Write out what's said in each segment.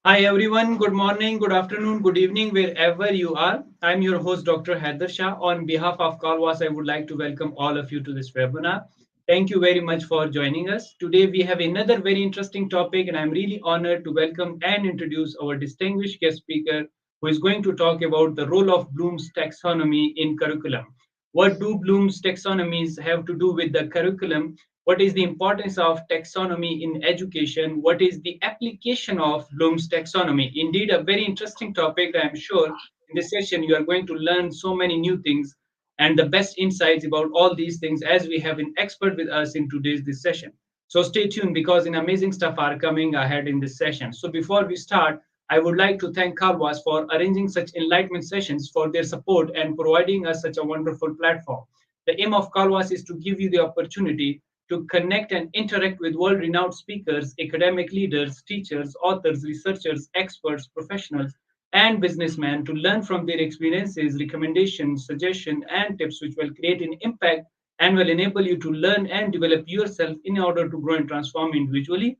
Hi everyone, good morning, good afternoon, good evening, wherever you are. I'm your host, Dr. Haider Shah. On behalf of Calwas, I would like to welcome all of you to this webinar. Thank you very much for joining us. Today we have another very interesting topic, and I'm really honored to welcome and introduce our distinguished guest speaker who is going to talk about the role of Bloom's taxonomy in curriculum. What do Bloom's taxonomies have to do with the curriculum? What is the importance of taxonomy in education? What is the application of Bloom's taxonomy? Indeed, a very interesting topic. I'm sure in this session you are going to learn so many new things and the best insights about all these things as we have an expert with us in today's this session. So stay tuned because an amazing stuff are coming ahead in this session. So before we start, I would like to thank Kalwas for arranging such enlightenment sessions, for their support and providing us such a wonderful platform. The aim of Kalwas is to give you the opportunity to connect and interact with world-renowned speakers, academic leaders, teachers, authors, researchers, experts, professionals, and businessmen to learn from their experiences, recommendations, suggestions, and tips which will create an impact and will enable you to learn and develop yourself in order to grow and transform individually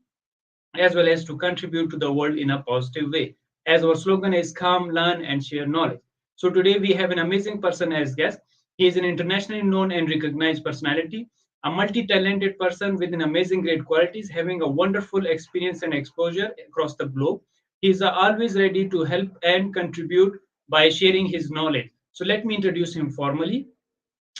as well as to contribute to the world in a positive way. As our slogan is come, learn, and share knowledge. So today we have an amazing person as guest. He is an internationally known and recognized personality, a multi-talented person with an amazing great qualities, having a wonderful experience and exposure across the globe. He is always ready to help and contribute by sharing his knowledge. So let me introduce him formally.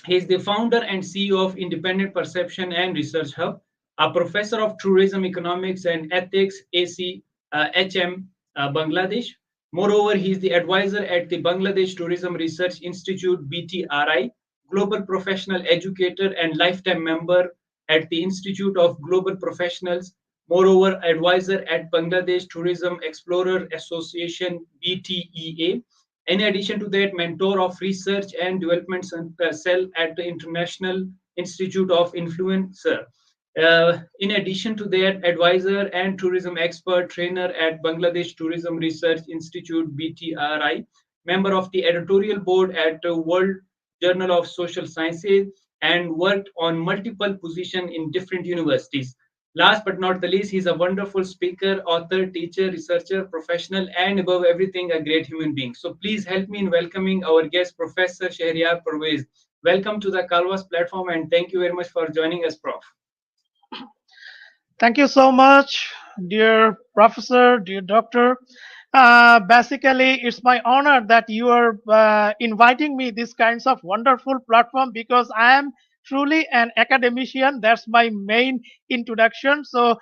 He is the founder and CEO of Independent Perception and Research Hub, a professor of tourism economics and ethics, ACHM, Bangladesh. Moreover, he is the advisor at the Bangladesh Tourism Research Institute, BTRI, global professional educator and lifetime member at the Institute of Global Professionals. Moreover, advisor at Bangladesh Tourism Explorer Association, BTEA. In addition to that, mentor of research and development cell at the International Institute of Influencer. In addition to that, advisor and tourism expert trainer at Bangladesh Tourism Research Institute (BTRI), member of the editorial board at the World Journal of Social Sciences, and worked on multiple positions in different universities. Last but not the least, he's a wonderful speaker, author, teacher, researcher, professional, and above everything, a great human being. So please help me in welcoming our guest, Professor Shahriar Parvez. Welcome to the Calvas platform, and thank you very much for joining us, Prof. Thank you so much, dear professor, dear doctor. Basically, it's my honor that you are inviting me this kinds of wonderful platform because I am truly an academician. That's my main introduction. So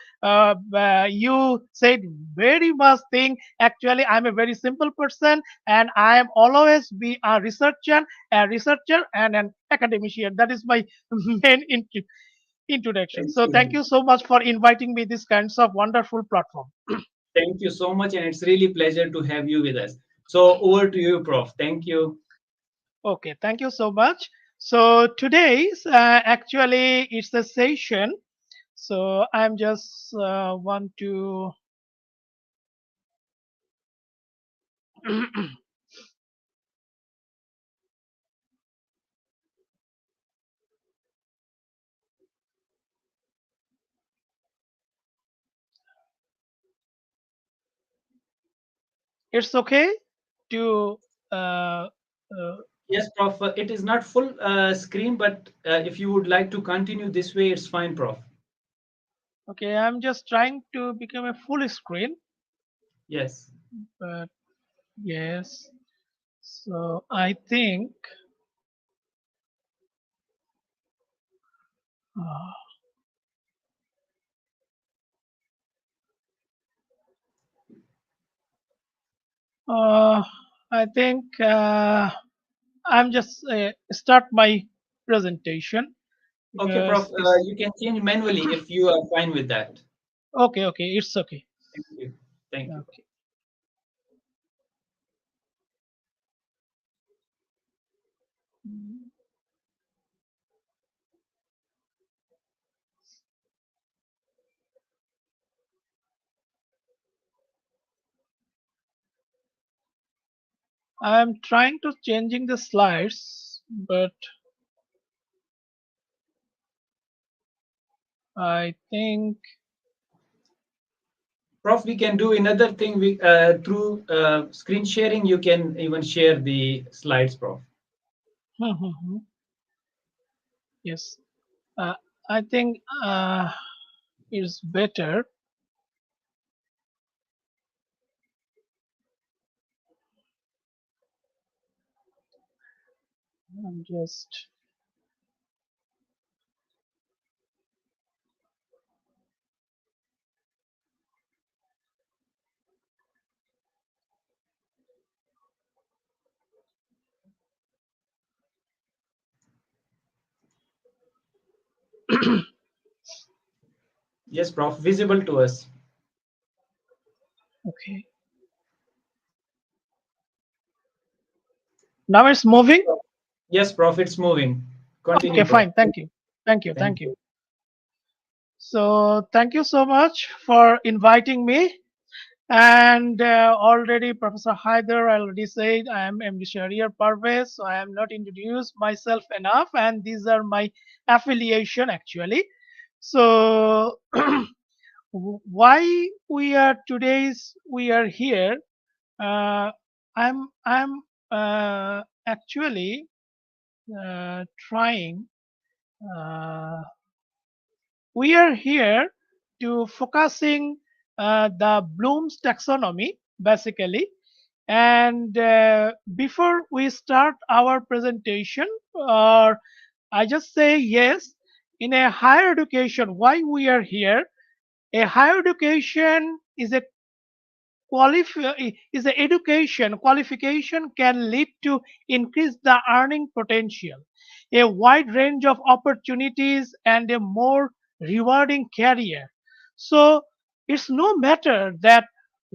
you said very much thing. Actually, I'm a very simple person, and I am always be a researcher, and an academician. That is my main introduction. Thank So thank you. you so much for inviting me this kinds of wonderful platform. Thank you so much, and it's really pleasure to have you with us. So over to you, Prof. Thank you. Okay, thank you so much. So today's actually it's a session. So I'm just want to. It's okay to. Uh, uh, Yes, Prof. It is not full screen, but if you would like to continue this way, it's fine, Prof. okay, I'm just trying to become a full screen, Yes. but yes. So I think. Uh, uh, I think I'm just start my presentation Okay, Prof. because it's You can change manually if you are fine with that. okay. Okay, it's okay. Thank you. Thank you. Okay. I'm trying to changing the slides, but I think Prof, we can do another thing. We through screen sharing, you can even share the slides, Prof. Mhm. Yes. Uh, I think it's better. I'm just Yes, Prof. Visible to us. okay. Now it's moving. Yes, Prof. It's moving. Okay, Continue, Prof. fine. Thank you. Thank you. Thank Thank you. you. So thank you so much for inviting me. And already Professor Haider already said I am MD Shahriar Parvez, so I am not introduced myself enough, and these are my affiliation actually. So why we are here? Uh, I'm actually trying. Uh, we are here to focusing the Bloom's taxonomy basically. And before we start our presentation, or I just say yes, in a higher education, why we are here? A higher education is a is a education qualification can lead to increase the earning potential, a wide range of opportunities, and a more rewarding career. So it's no matter that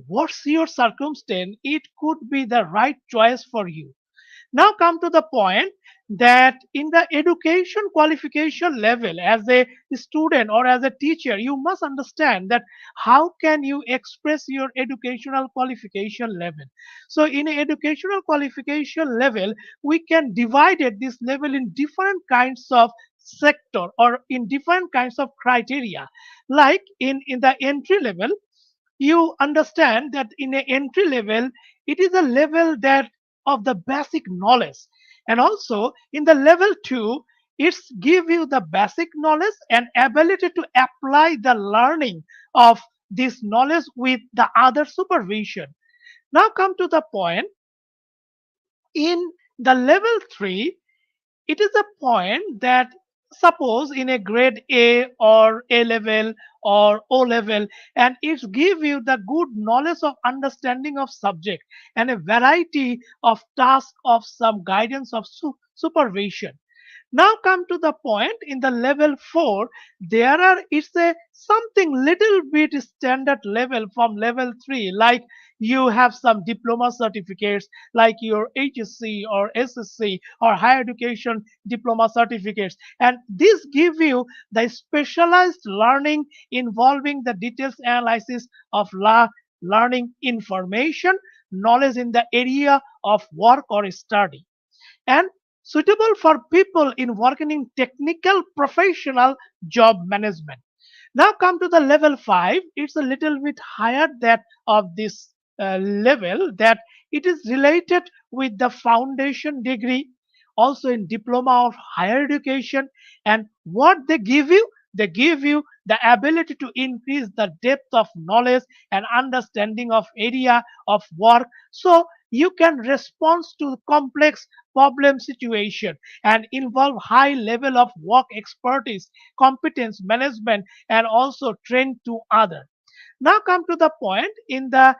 what's your circumstance, it could be the right choice for you. Now come to the point that in the education qualification level, as a student or as a teacher, you must understand that how can you express your educational qualification level. So in a educational qualification level, we can divide it, this level in different kinds of sector or in different kinds of criteria. Like in the entry level, you understand that in an entry level, it is a level that of the basic knowledge. And also in the level 2, it's give you the basic knowledge and ability to apply the learning of this knowledge with the other supervision. Now come to the point, in the level 3, it is a point that suppose in a grade A or A level or O level, and it give you the good knowledge of understanding of subject and a variety of tasks of some guidance of supervision. Now come to the point in the level 4, there are it's a something little bit standard level from level 3, like you have some diploma certificates like your HSC or SSC or higher education diploma certificates, and this give you the specialized learning involving the details analysis of learning information knowledge in the area of work or study, and suitable for people in working in technical professional job management. Now come to the level 5, it's a little bit higher that of this level, that it is related with the foundation degree, also in diploma of higher education. And what they give you the ability to increase the depth of knowledge and understanding of area of work, so you can respond to complex problem situation and involve high level of work expertise, competence management, and also train to other. Now come to the point in the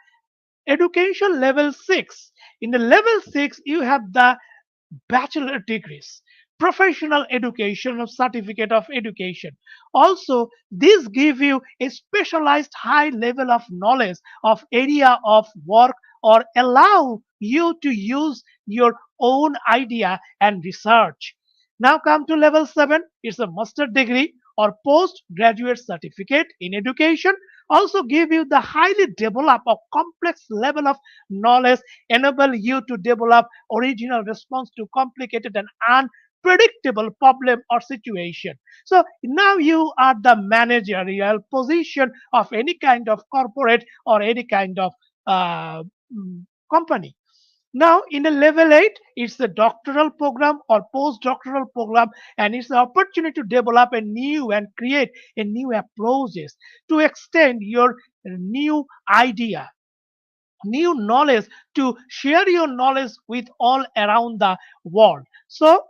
education level 6. In the level 6, you have the bachelor degrees, professional education or certificate of education. Also, this give you a specialized high level of knowledge of area of work or allow you to use your own idea and research. Now come to level 7, it's a master degree or postgraduate certificate in education, also give you the highly developed or complex level of knowledge, enable you to develop original response to complicated and predictable problem or situation. So now you are the managerial position of any kind of corporate or any kind of uh, company. Now, in a level 8, it's a doctoral program or postdoctoral program, and it's an opportunity to develop a new and create a new approaches to extend your new idea, new knowledge, to share your knowledge with all around the world. So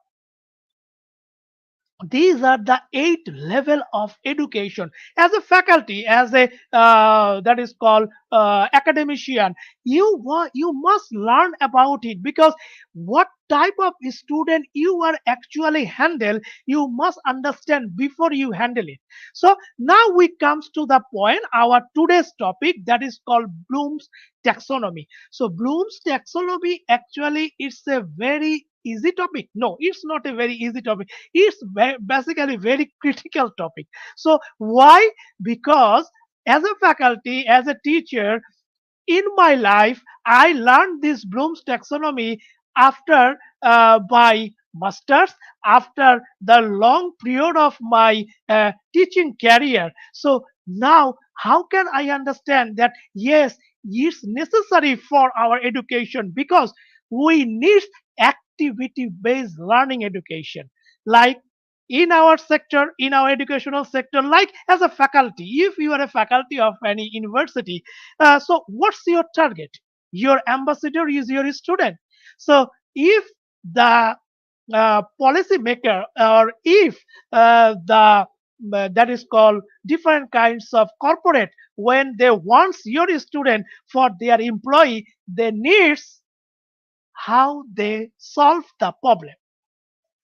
these are the 8 level of education. As a faculty, as a that is called academician, you must learn about it, because what type of student you are actually handle, you must understand before you handle it. So now we comes to the point, our today's topic, that is called Bloom's taxonomy. So Bloom's taxonomy, actually it's a very easy topic. No, it's not a very easy topic. It's basically very critical topic. So why? Because as a faculty, as a teacher, in my life, I learned this Bloom's taxonomy after my masters, after the long period of my teaching career. So now, how can I understand that? Yes, it's necessary for our education, because we need activity based learning education, like in our sector, in our educational sector, like as a faculty. If you are a faculty of any university, so what's your target? Your ambassador is your student. So if the policy maker, or if the that is called different kinds of corporate, when they wants your student for their employee, they needs how they solve the problem.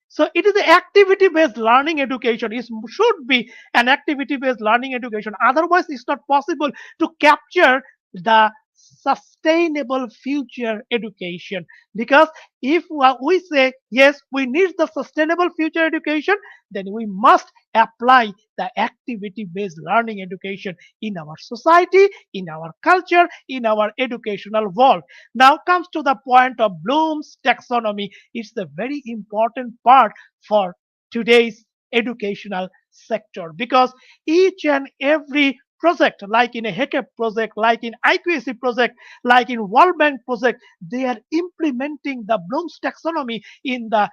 So it is the activity based learning education. It should be an activity based learning education. Otherwise, it's not possible to capture the sustainable future education. Because if we say, yes, we need the sustainable future education, then we must apply the activity based learning education in our society, in our culture, in our educational world. Now comes to the point of Bloom's taxonomy. It's a very important part for today's educational sector, because each and every project, like in a HECAP project, like in IQAC project, like in World Bank project, they are implementing the Bloom's taxonomy in the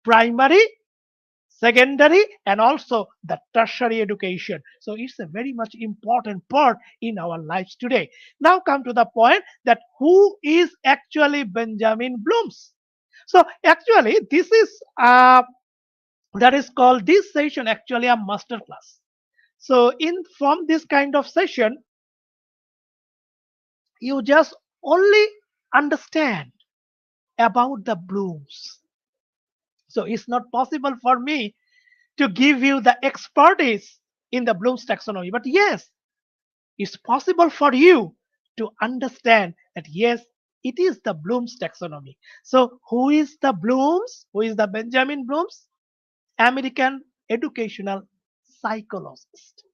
primary, secondary, and also the tertiary education. So it's a very much important part in our lives today. Now come to the point, that who is actually Benjamin Bloom's. So actually this is that is called this session actually a master class. So in from this kind of session, you just only understand about the Blooms. So it's not possible for me to give you the expertise in the Bloom's taxonomy. But yes, it's possible for you to understand that yes, it is the Bloom's taxonomy. So who is the Blooms? Who is the Benjamin Blooms? American educational psychologist.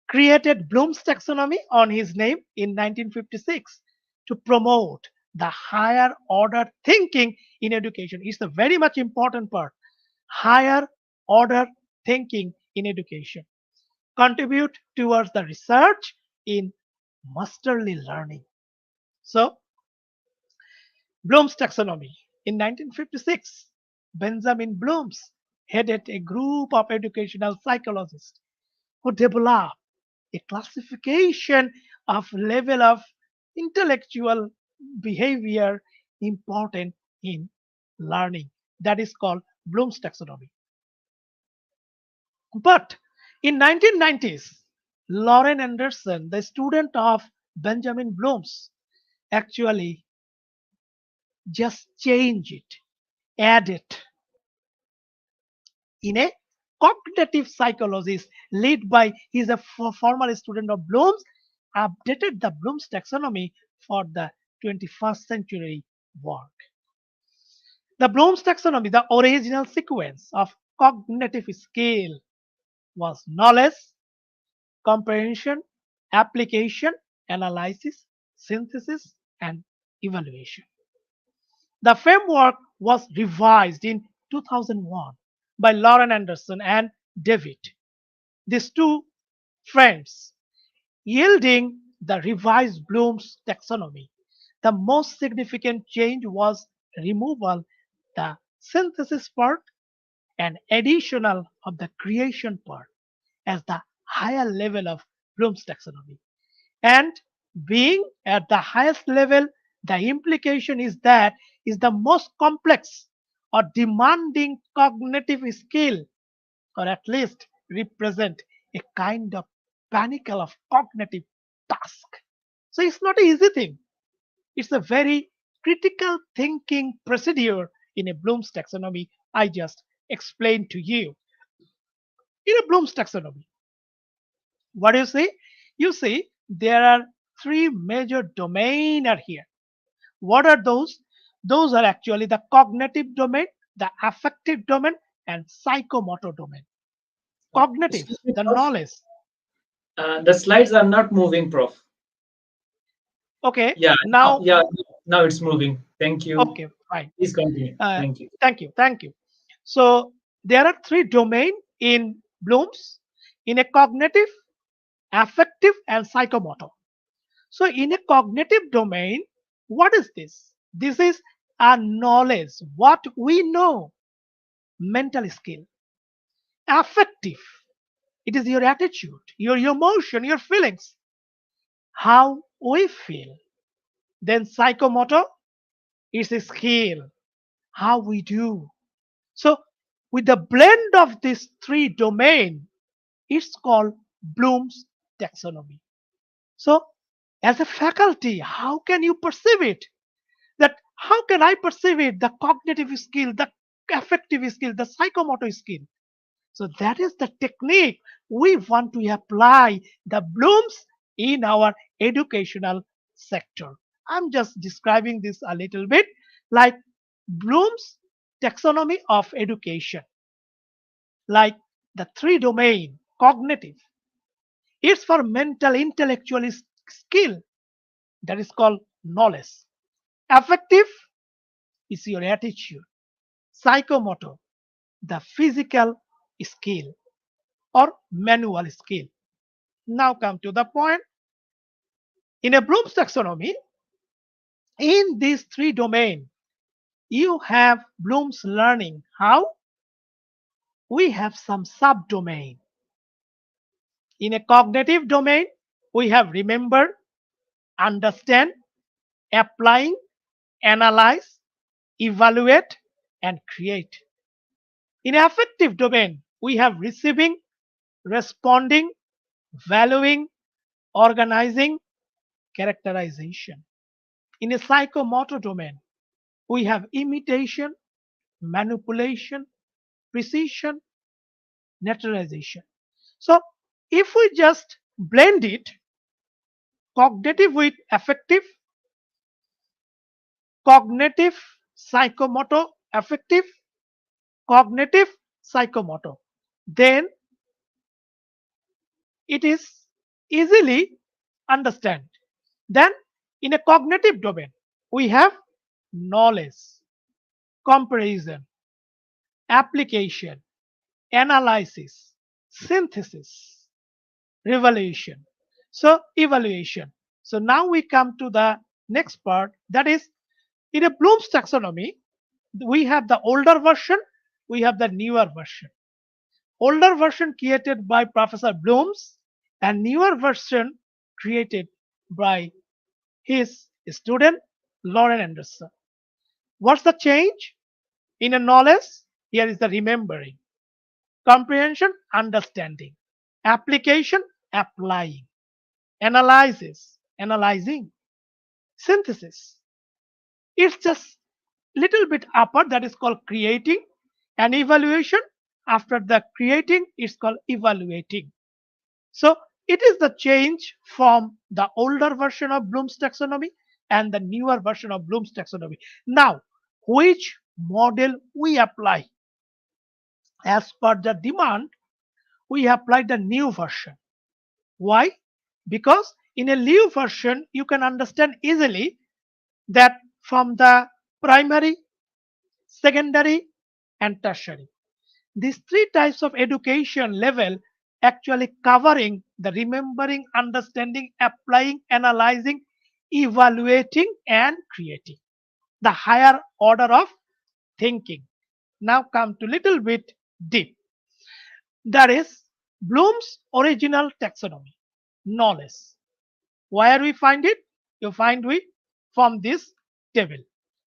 Created Bloom's taxonomy on his name in 1956 to promote the higher order thinking in education. It's a very much important part. Higher order thinking in education. Contribute towards the research in masterly learning. So, Bloom's taxonomy. In 1956, Benjamin Bloom headed a group of educational psychologists who developed a classification of level of intellectual behavior important in learning. That is called Bloom's taxonomy. But in 1990s, Lauren Anderson, the student of Benjamin Bloom's, actually just changed it, add it in a cognitive psychologist led by he's a former student of Bloom's, updated the Bloom's taxonomy for the 21st century work. The Bloom's taxonomy, the original sequence of cognitive skill, was knowledge, comprehension, application, analysis, synthesis, and evaluation. The framework was revised in 2001 by Lauren Anderson and David. These two friends yielding the revised Bloom's taxonomy. The most significant change was removal the synthesis part and additional of the creation part as the higher level of Bloom's taxonomy. And being at the highest level, the implication is that is the most complex or demanding cognitive skill, or at least represent a kind of pinnacle of cognitive task. So it's not an easy thing. It's a very critical thinking procedure in a Bloom's taxonomy I just explained to you. In a Bloom's taxonomy, what do you see? You see there are three major domains are here. What are those? Those are actually the cognitive domain, the affective domain, and psychomotor domain. Cognitive, Excuse me, the Prof. knowledge. The slides are not moving, Prof. Okay, Yeah, now, yeah, now it's moving. Thank you. okay, fine. Please continue. Uh, Thank you. thank you. So there are three domains in Bloom's in a cognitive, affective, and psychomotor. So in a cognitive domain, what is this? This is our knowledge, what we know, mental skill. Affective, it is your attitude, your emotion, your feelings, how we feel. Then psychomotor is a skill, how we do. So with the blend of these three domain, it's called Bloom's taxonomy. So as a faculty, how can you perceive it? That how can I perceive it? The cognitive skill, the affective skill, the psychomotor skill. So that is the technique we want to apply the Blooms in our educational sector. I'm just describing this a little bit like Bloom's taxonomy of education, like the three domain cognitive. It's for mental intellectual skill that is called knowledge. Affective is your attitude. Psychomotor, the physical skill or manual skill. Now come to the point. In a Bloom's taxonomy, in these three domains, you have Bloom's learning. How? We have some subdomain. In a cognitive domain, we have remember, understand, applying, analyze, evaluate, and create. In affective domain, we have receiving, responding, valuing, organizing, characterization. In a psychomotor domain, we have imitation, manipulation, precision, naturalization. So if we just blend it, cognitive with affective, cognitive, psychomotor, affective, cognitive, psychomotor, then it is easily understand. Then in a cognitive domain, we have knowledge, comparison, application, analysis, synthesis, revelation. So evaluation. So now we come to the next part, that is in a Bloom's taxonomy, we have the older version, we have the newer version. Older version created by Professor Bloom's and newer version created by his student Lauren Anderson. What's the change? In a knowledge, here is the remembering, comprehension, understanding, application, applying, analysis, analyzing, synthesis. It's just little bit upper that is called creating, and evaluation after the creating is called evaluating. So it is the change from the older version of Bloom's taxonomy and the newer version of Bloom's taxonomy. Now, which model we apply? As per the demand, we apply the new version. Why? Because in a new version, you can understand easily that from the primary, secondary, and tertiary. These three types of education level actually covering the remembering, understanding, applying, analyzing, evaluating, and creating. The higher order of thinking. Now come to little bit deep. That is Bloom's original taxonomy, knowledge. Where we find it? You find we from this table.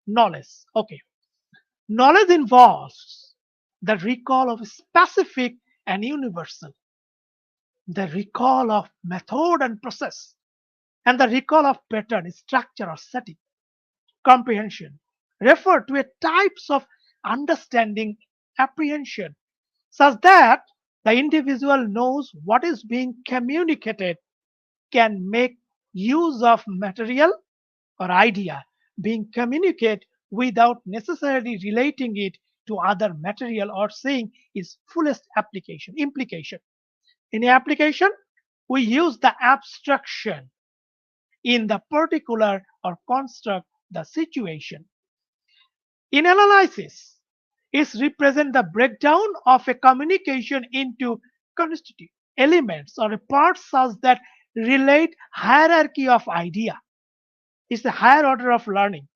Knowledge. Okay. Knowledge involves the recall of specific and universal, the recall of method and process, and the recall of pattern, structure, or setting. Comprehension refer to a types of understanding apprehension such that the individual knows what is being communicated, can make use of material or idea being communicated without necessarily relating it to other material or seeing its fullest application implication. In application, we use the abstraction in the particular or construct the situation. In analysis, it represents the breakdown of a communication into constituent elements or parts such that relate hierarchy of idea. It's a higher order of learning.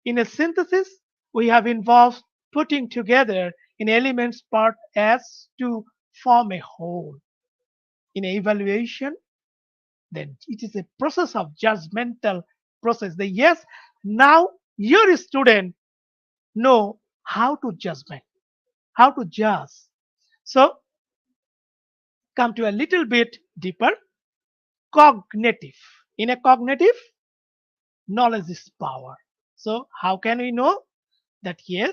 In a synthesis, we have involved putting together in elements part as to form a whole. In evaluation, then it is a process of judgmental process. The yes, now your student know how to judgment, how to judge. So come to a little bit deeper. Cognitive. In a cognitive, knowledge is power. So how can we know that yes,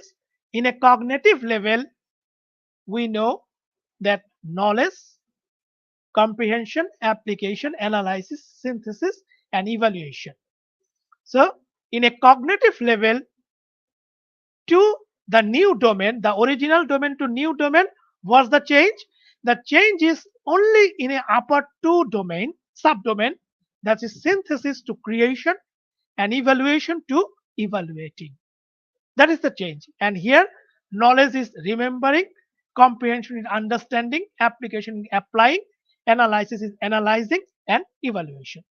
in a cognitive level, we know that knowledge, comprehension, application, analysis, synthesis, and evaluation. So in a cognitive level, to the new domain, the original domain to new domain, what's the change? The change is only in a upper two domain, subdomain, that is synthesis to creation and evaluation to evaluating. That is the change. And here, knowledge is remembering, comprehension is understanding, application is applying, analysis is analyzing, and evaluation.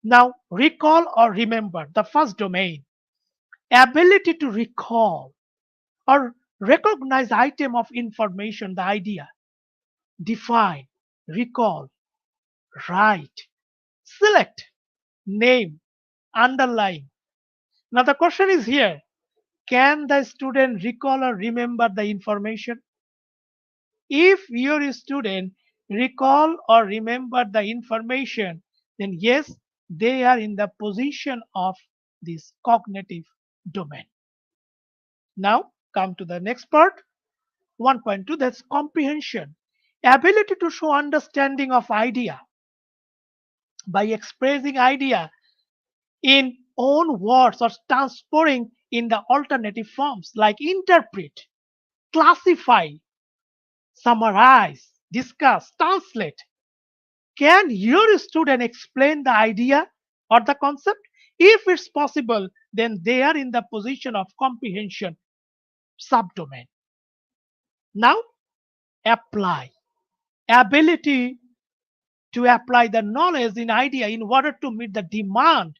Now, recall or remember, the first domain, ability to recall or recognize item of information, the idea, define, recall, write, select, name, underline. Now the question is here, can the student recall or remember the information? If your student recall or remember the information, then yes, they are in the position of this cognitive domain. Now come to the next part, 1.2, that's comprehension. Ability to show understanding of idea by expressing idea in own words or transferring in the alternative forms like interpret, classify, summarize, discuss, translate. Can your student explain the idea or the concept? If it's possible, then they are in the position of comprehension subdomain. Now, apply. Ability to apply the knowledge in idea in order to meet the demand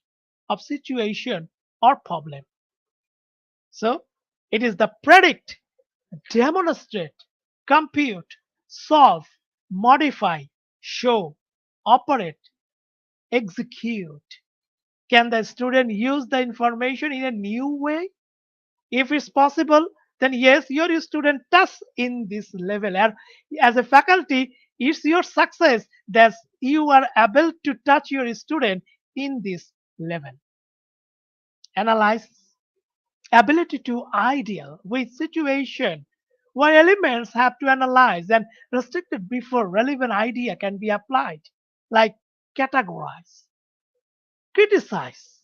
of situation or problem. So, it is the predict, demonstrate, compute, solve, modify, show, operate, execute. Can the student use the information in a new way? If it's possible, then yes, your student does in this level. And as a faculty, it's your success that you are able to touch your student in this level. Analyze, ability to ideal with situation where elements have to analyze and restricted before relevant idea can be applied, like categorize, criticize,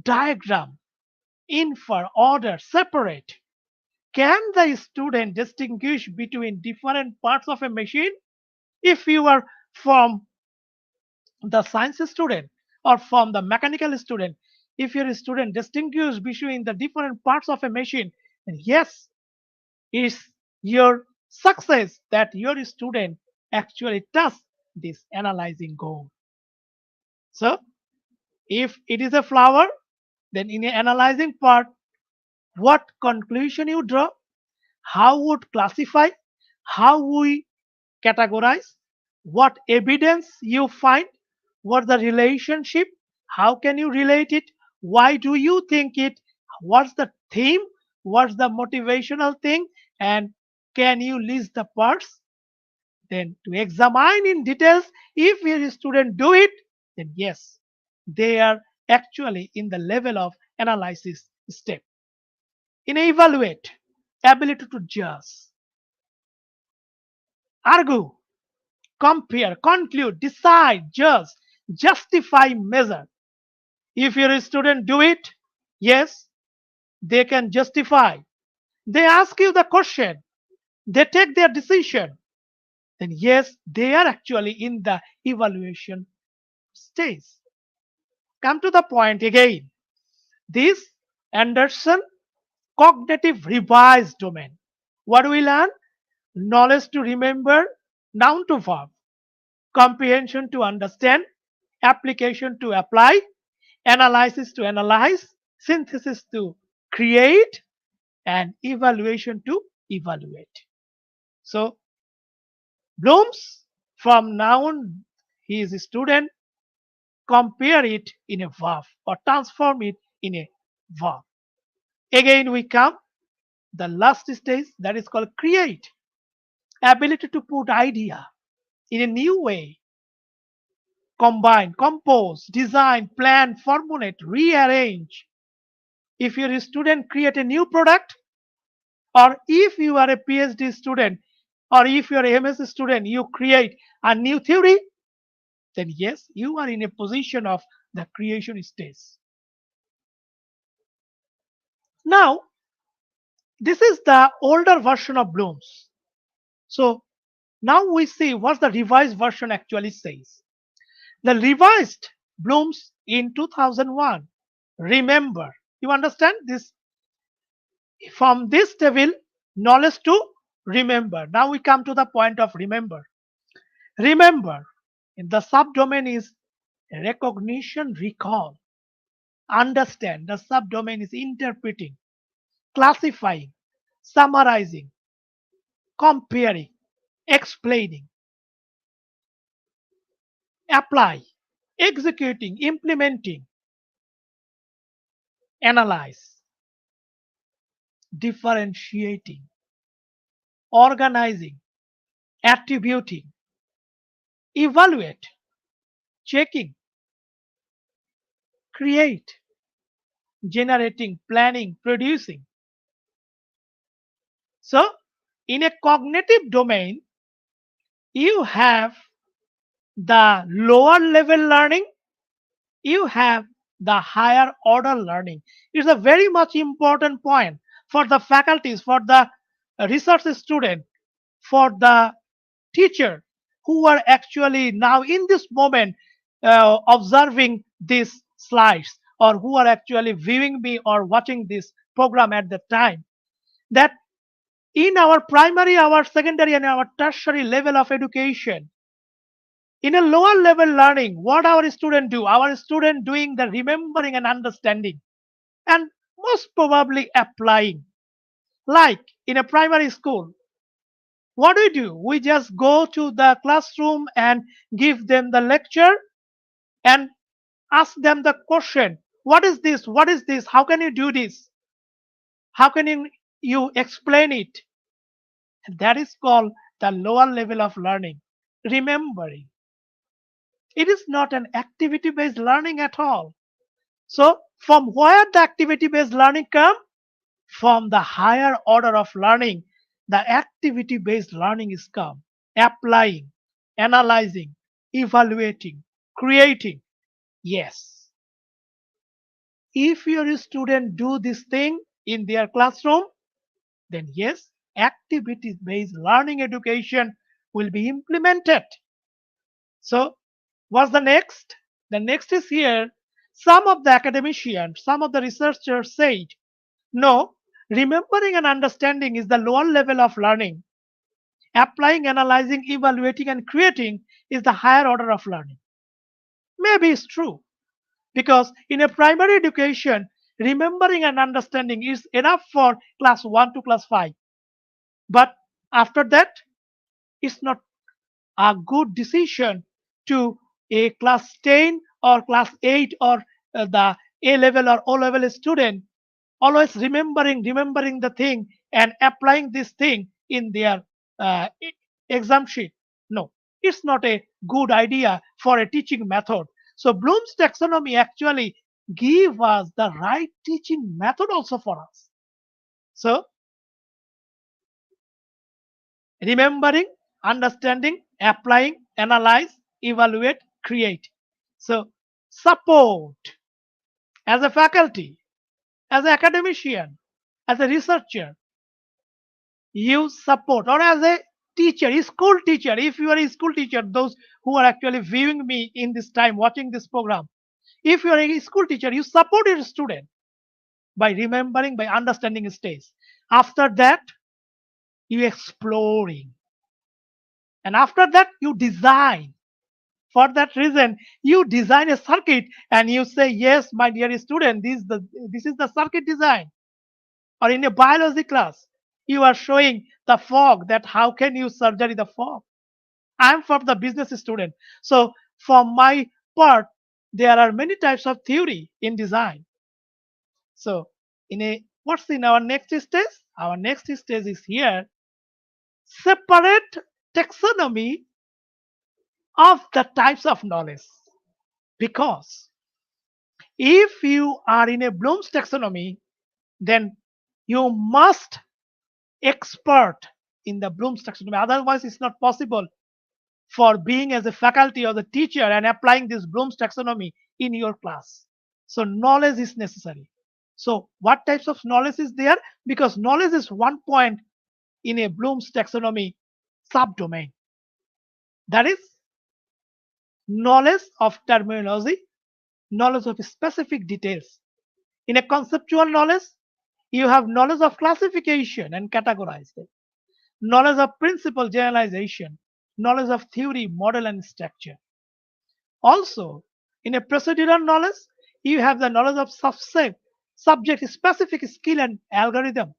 diagram, infer, order, separate. Can the student distinguish between different parts of a machine? If you are from the science student or from the mechanical student, if your student distinguish between the different parts of a machine, then yes, is your success that your student actually does this analyzing goal. So if it is a flower, then in the analyzing part, what conclusion you draw, how would classify, how we categorize, what evidence you find, what the relationship, how can you relate it, why do you think it, what's the theme, what's the motivational thing, and can you list the parts, then to examine in details if your student do it, then yes, they are actually in the level of analysis step. In evaluate, ability to judge, argue, compare, conclude, decide, judge, justify, measure. If your student do it, yes, they can justify. They ask you the question, they take their decision, then yes, they are actually in the evaluation stage. Come to the point again. This Anderson cognitive revised domain. What do we learn? Knowledge to remember, noun to verb, comprehension to understand, application to apply, analysis to analyze, synthesis to create, and evaluation to evaluate. So Bloom's from noun, he is a student, compare it in a verb or transform it in a verb. Again, we come the last stage that is called create, ability to put idea in a new way, combine, compose, design, plan, formulate, rearrange. If your student create a new product, or if you are a PhD student, or if you are a MS student, you create a new theory, then yes, you are in a position of the creation stage. Now, this is the older version of Bloom's. So now we see what the revised version actually says. The revised Bloom's in 2001. Remember, you understand this? From this table, knowledge to remember. Now we come to the point of remember. Remember, in the subdomain is recognition, recall, understand. The subdomain is interpreting, classifying, summarizing, comparing, explaining, apply, executing, implementing, analyze, differentiating, organizing, attributing, evaluate, checking, create, generating, planning, producing. So, in a cognitive domain, you have the lower level learning, you have the higher order learning. It's a very much important point for the faculties, for the research student, for the teacher who are actually now in this moment observing these slides, or who are actually viewing me or watching this program at the time, that in our primary, our secondary, and our tertiary level of education, in a lower level learning, what our student do? Our student doing the remembering and understanding, and most probably applying. Like in a primary school, what do? We just go to the classroom and give them the lecture and ask them the question, what is this? What is this? How can you do this? How can you explain it? That is called the lower level of learning, remembering. It is not an activity based learning at all. So, from where the activity based learning come? From the higher order of learning, the activity based learning is come. Applying, analyzing, evaluating, creating. Yes. If your student do this thing in their classroom, then yes, activity based learning education will be implemented. So, what's the next? The next is here. Some of the academicians, some of the researchers said, no, Remembering and understanding is the lower level of learning. Applying, analyzing, evaluating, and creating is the higher order of learning. Maybe it's true because in a primary education, remembering and understanding is enough for class 1 to class 5. But after that, it's not a good decision to a class 10 or class 8 or the A level or O level student always remembering the thing and applying this thing in their exam sheet. No, it's not a good idea for a teaching method. So Bloom's taxonomy actually give us the right teaching method also for us. So remembering, understanding, applying, analyze, evaluate, create. So support as a faculty, as an academician, as a researcher, you support, or as a teacher, a school teacher. If you are a school teacher, those who are actually viewing me in this time, watching this program, if you are a school teacher, you support your student by remembering, by understanding stage. After that, you exploring, and after that, you design. For that reason, you design a circuit and you say, yes, my dear student, this is the circuit design. Or in a biology class, you are showing the fog, that how can you surgery the fog. I'm from the business student. So for my part, there are many types of theory in design. So what's in our next stage? Our next stage is here. Separate taxonomy of the types of knowledge. Because if you are in a Bloom's taxonomy, then you must expert in the Bloom's taxonomy. Otherwise, it's not possible for being as a faculty or the teacher and applying this Bloom's taxonomy in your class. So knowledge is necessary. So what types of knowledge is there? Because knowledge is one point in a Bloom's taxonomy subdomain. That is knowledge of terminology, knowledge of specific details. In a conceptual knowledge, you have knowledge of classification and categorization, knowledge of principle generalization, knowledge of theory, model, and structure. Also, in a procedural knowledge, you have the knowledge of subject specific skill and algorithm,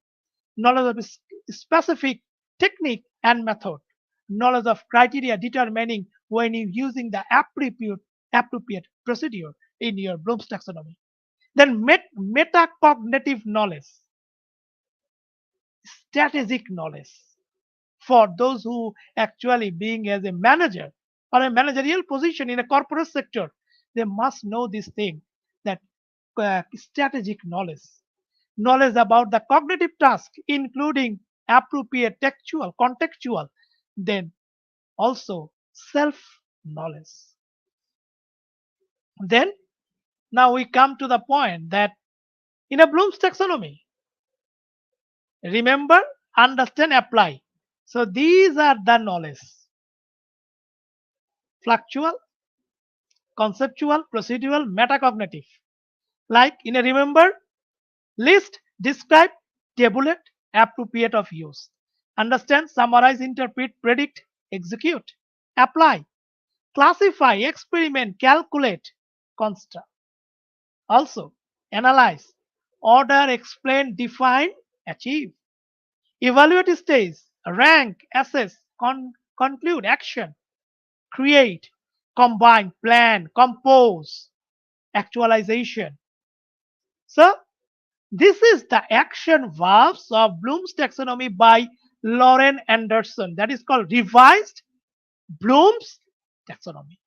knowledge of specific technique and method, knowledge of criteria determining when you using the appropriate procedure in your Bloom's taxonomy. Then metacognitive knowledge, strategic knowledge for those who actually being as a manager or a managerial position in a corporate sector, they must know this thing, that strategic knowledge, knowledge about the cognitive task, including appropriate textual, contextual, then also self knowledge. Then now we come to the point that in a Bloom's taxonomy, remember, understand, apply. So these are the knowledge: fluctual, conceptual, procedural, metacognitive. Like in a remember, list, describe, tabulate, appropriate of use. Understand, summarize, interpret, predict, execute, apply, classify, experiment, calculate, construct. Also, analyze, order, explain, define, achieve. Evaluate stage, rank, assess, conclude, action, create, combine, plan, compose, actualization. So, this is the action verbs of Bloom's taxonomy by Lauren Anderson. That is called revised Bloom's taxonomy,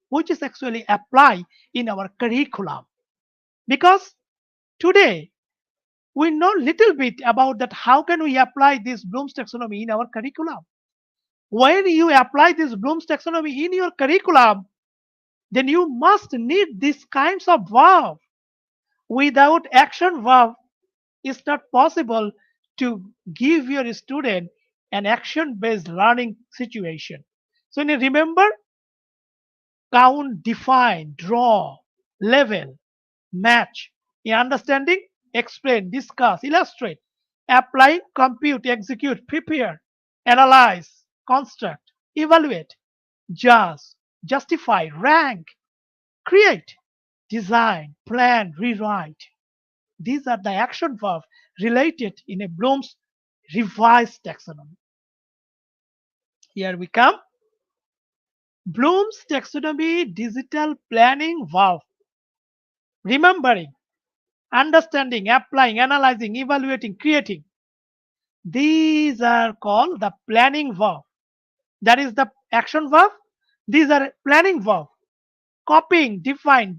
which is actually applied in our curriculum. Because today we know little bit about that how can we apply this Bloom's taxonomy in our curriculum. When you apply this Bloom's taxonomy in your curriculum, then you must need these kinds of verb. Without action verb, it's not possible to give your student an action-based learning situation. So you remember, count, define, draw, level, match. In understanding, explain, discuss, illustrate, apply, compute, execute, prepare, analyze, construct, evaluate, judge, justify, rank, create, design, plan, rewrite. These are the action verbs related in a Bloom's revised taxonomy. Here we come. Bloom's taxonomy digital planning verb. Remembering, understanding, applying, analyzing, evaluating, creating. These are called the planning verb. That is the action verb. These are planning verb. Copying, define.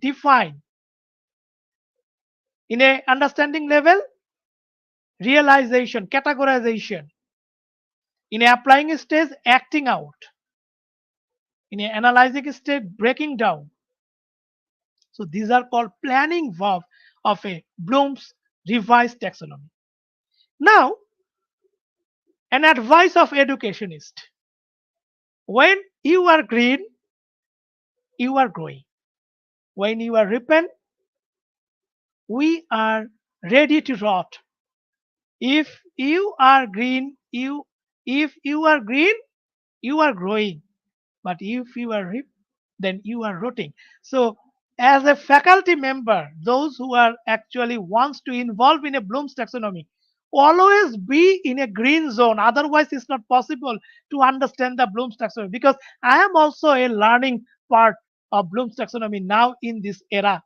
In a understanding level, realization, categorization. In a applying stage, acting out. In a analyzing stage, breaking down. So these are called planning verb of a Bloom's revised taxonomy. Now, an advice of educationist. When you are green, you are growing. When you are ripen, we are ready to rot. If you are green, if you are green, you are growing. But if you are rip, then you are rotting. So as a faculty member, those who are actually wants to involve in a Bloom's taxonomy, always be in a green zone. Otherwise, it's not possible to understand the Bloom's taxonomy, because I am also a learning part of Bloom's taxonomy now in this era,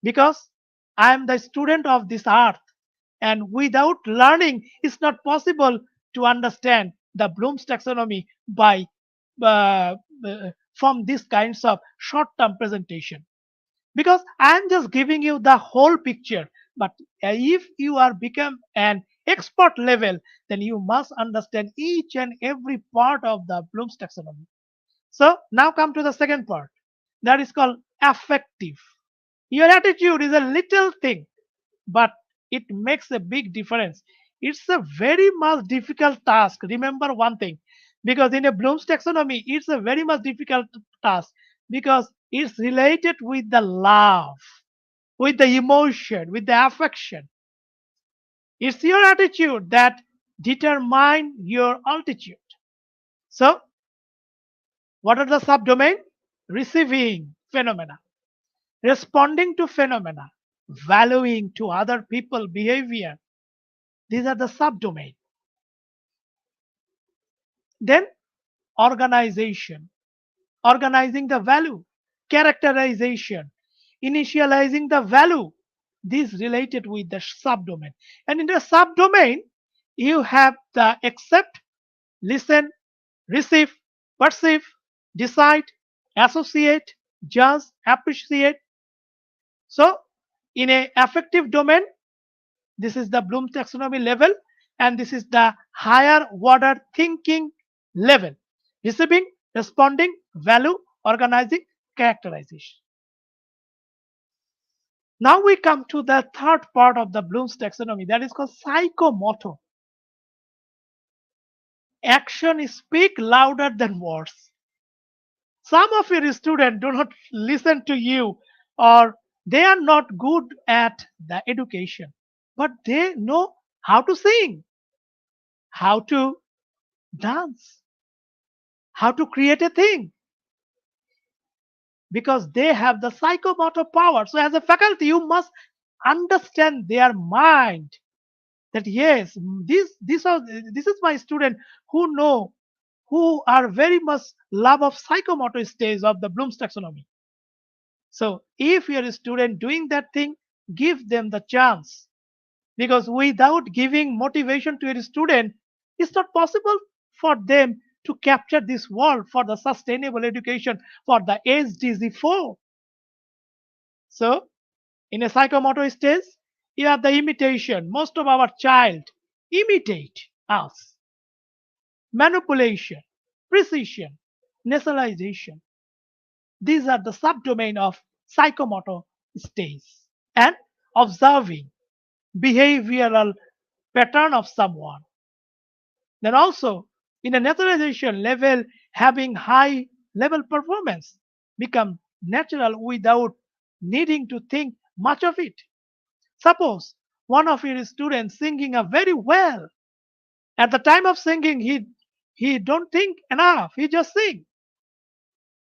because I am the student of this earth. And without learning, it's not possible to understand the Bloom's taxonomy by uh, from these kinds of short-term presentation. Because I'm just giving you the whole picture. But if you are become an expert level, then you must understand each and every part of the Bloom's taxonomy. So now come to the second part. That is called affective. Your attitude is a little thing, but it makes a big difference. It's a very much difficult task. Remember one thing, because in a Bloom's taxonomy, it's a very much difficult task because it's related with the love, with the emotion, with the affection. It's your attitude that determine your altitude. So, what are the subdomain? Receiving phenomena, responding to phenomena, valuing to other people behavior. These are the subdomain. Then organization, organizing the value, characterization, initializing the value. These related with the subdomain. And in the subdomain, you have the accept, listen, receive, perceive, decide, associate, judge, appreciate. So in a affective domain, this is the Bloom taxonomy level, and this is the higher order thinking level. Receiving, responding, value, organizing, characterization. Now we come to the third part of the Bloom's taxonomy, that is called psychomotive. Action speak louder than words. Some of your students do not listen to you, or they are not good at the education, but they know how to sing, how to dance, how to create a thing, because they have the psychomotor power. So as a faculty, you must understand their mind, that yes, this is my student who know, who are very much love of psychomotor stage of the Bloom's taxonomy. So if you're a student doing that thing, give them the chance, because without giving motivation to a student, it's not possible for them to capture this world for the sustainable education for the SDG 4. So in a psychomotor stage, you have the imitation. Most of our child imitate us. Manipulation, precision, nasalization. These are the subdomain of psychomotor stage. And observing behavioral pattern of someone. Then also in a naturalization level, having high level performance become natural without needing to think much of it. Suppose one of your students singing a very well. At the time of singing, he don't think enough. He just sing.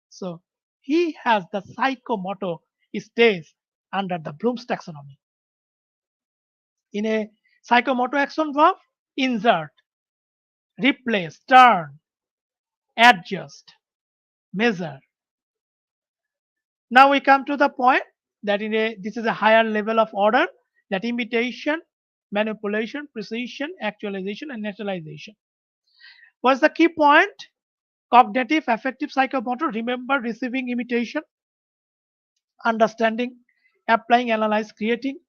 So he has the psychomotor stage under the Bloom's taxonomy. In a psychomotor action verb, insert, replace, turn, adjust, measure. Now we come to the point that this is a higher level of order, that imitation, manipulation, precision, actualization, and naturalization. What's the key point? Cognitive, affective, psychomotor. Remember, receiving, imitation, understanding, applying, analyze, creating,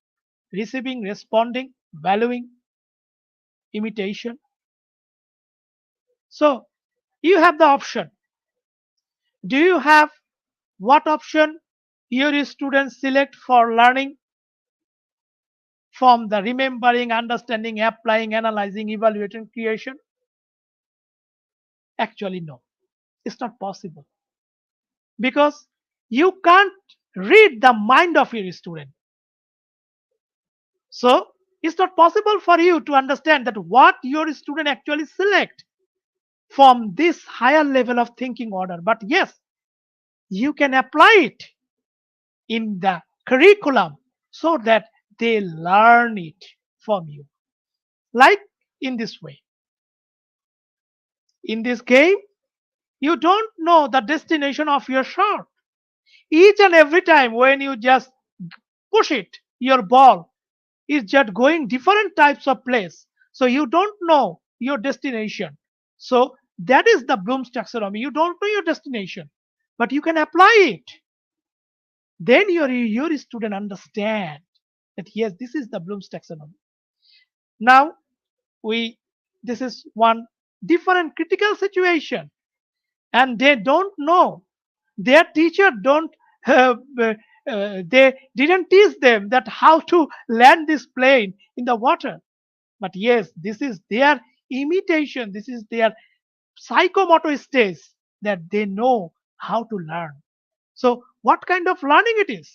receiving, responding, valuing, imitation. So you have the option. Do you have what option your students select for learning? From the remembering, understanding, applying, analyzing, evaluating, creation? Actually, no. It's not possible. Because you can't read the mind of your student. So it's not possible for you to understand that what your student actually select from this higher level of thinking order. But yes, you can apply it in the curriculum so that they learn it from you. Like in this way. In this game, you don't know the destination of your shot. Each and every time when you just push it, your ball is just going different types of place. So you don't know your destination. So that is the Bloom's taxonomy. You don't know your destination, but you can apply it. Then your student understand that yes, this is the Bloom's taxonomy. Now this is one different critical situation, and they don't know. Their teacher don't they didn't teach them that how to land this plane in the water. But yes, this is their imitation, this is their psychomotor stage, that they know how to learn. So what kind of learning it is?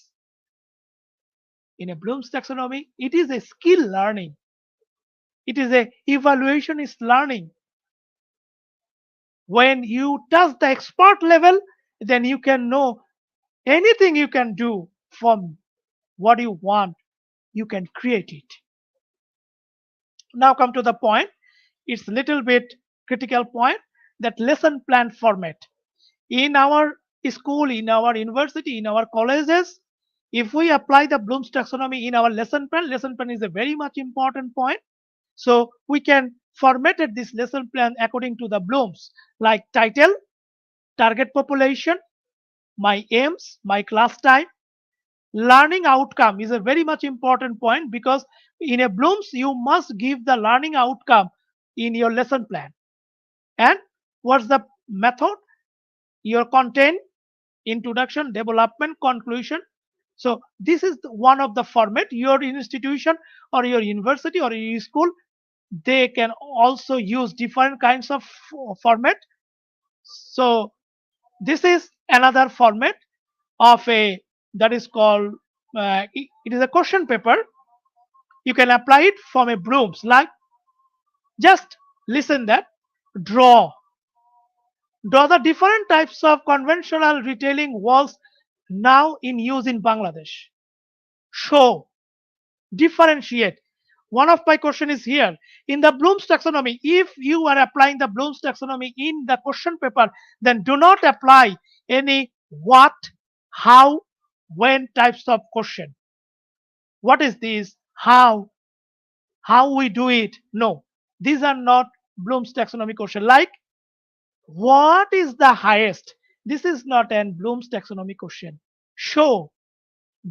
In a Bloom's taxonomy, it is a skill learning. It is a evaluationist learning. When you touch the expert level, then you can know anything you can do from what you want, you can create it. Now come to the point. It's little bit critical point, that lesson plan format. In our school, in our university, in our colleges, if we apply the Bloom's taxonomy in our lesson plan is a very much important point. So we can format this lesson plan according to the Bloom's, like title, target population, my aims, my class time. Learning outcome is a very much important point, because in a Bloom's you must give the learning outcome in your lesson plan. And what's the method? Your content, introduction, development, conclusion. So this is one of the format. Your institution or your university or your school, they can also use different kinds of format. So this is another format of a, that is called it is a question paper. You can apply it from a Bloom's, like just listen that, draw the different types of conventional retailing walls now in use in Bangladesh. Show, differentiate. One of my question is here, in the Bloom's taxonomy, if you are applying the Bloom's taxonomy in the question paper, then do not apply any what, how, when types of question. What is this? How we do it? No, these are not Bloom's taxonomy question. Like, what is the highest? This is not an Bloom's taxonomy question. Show,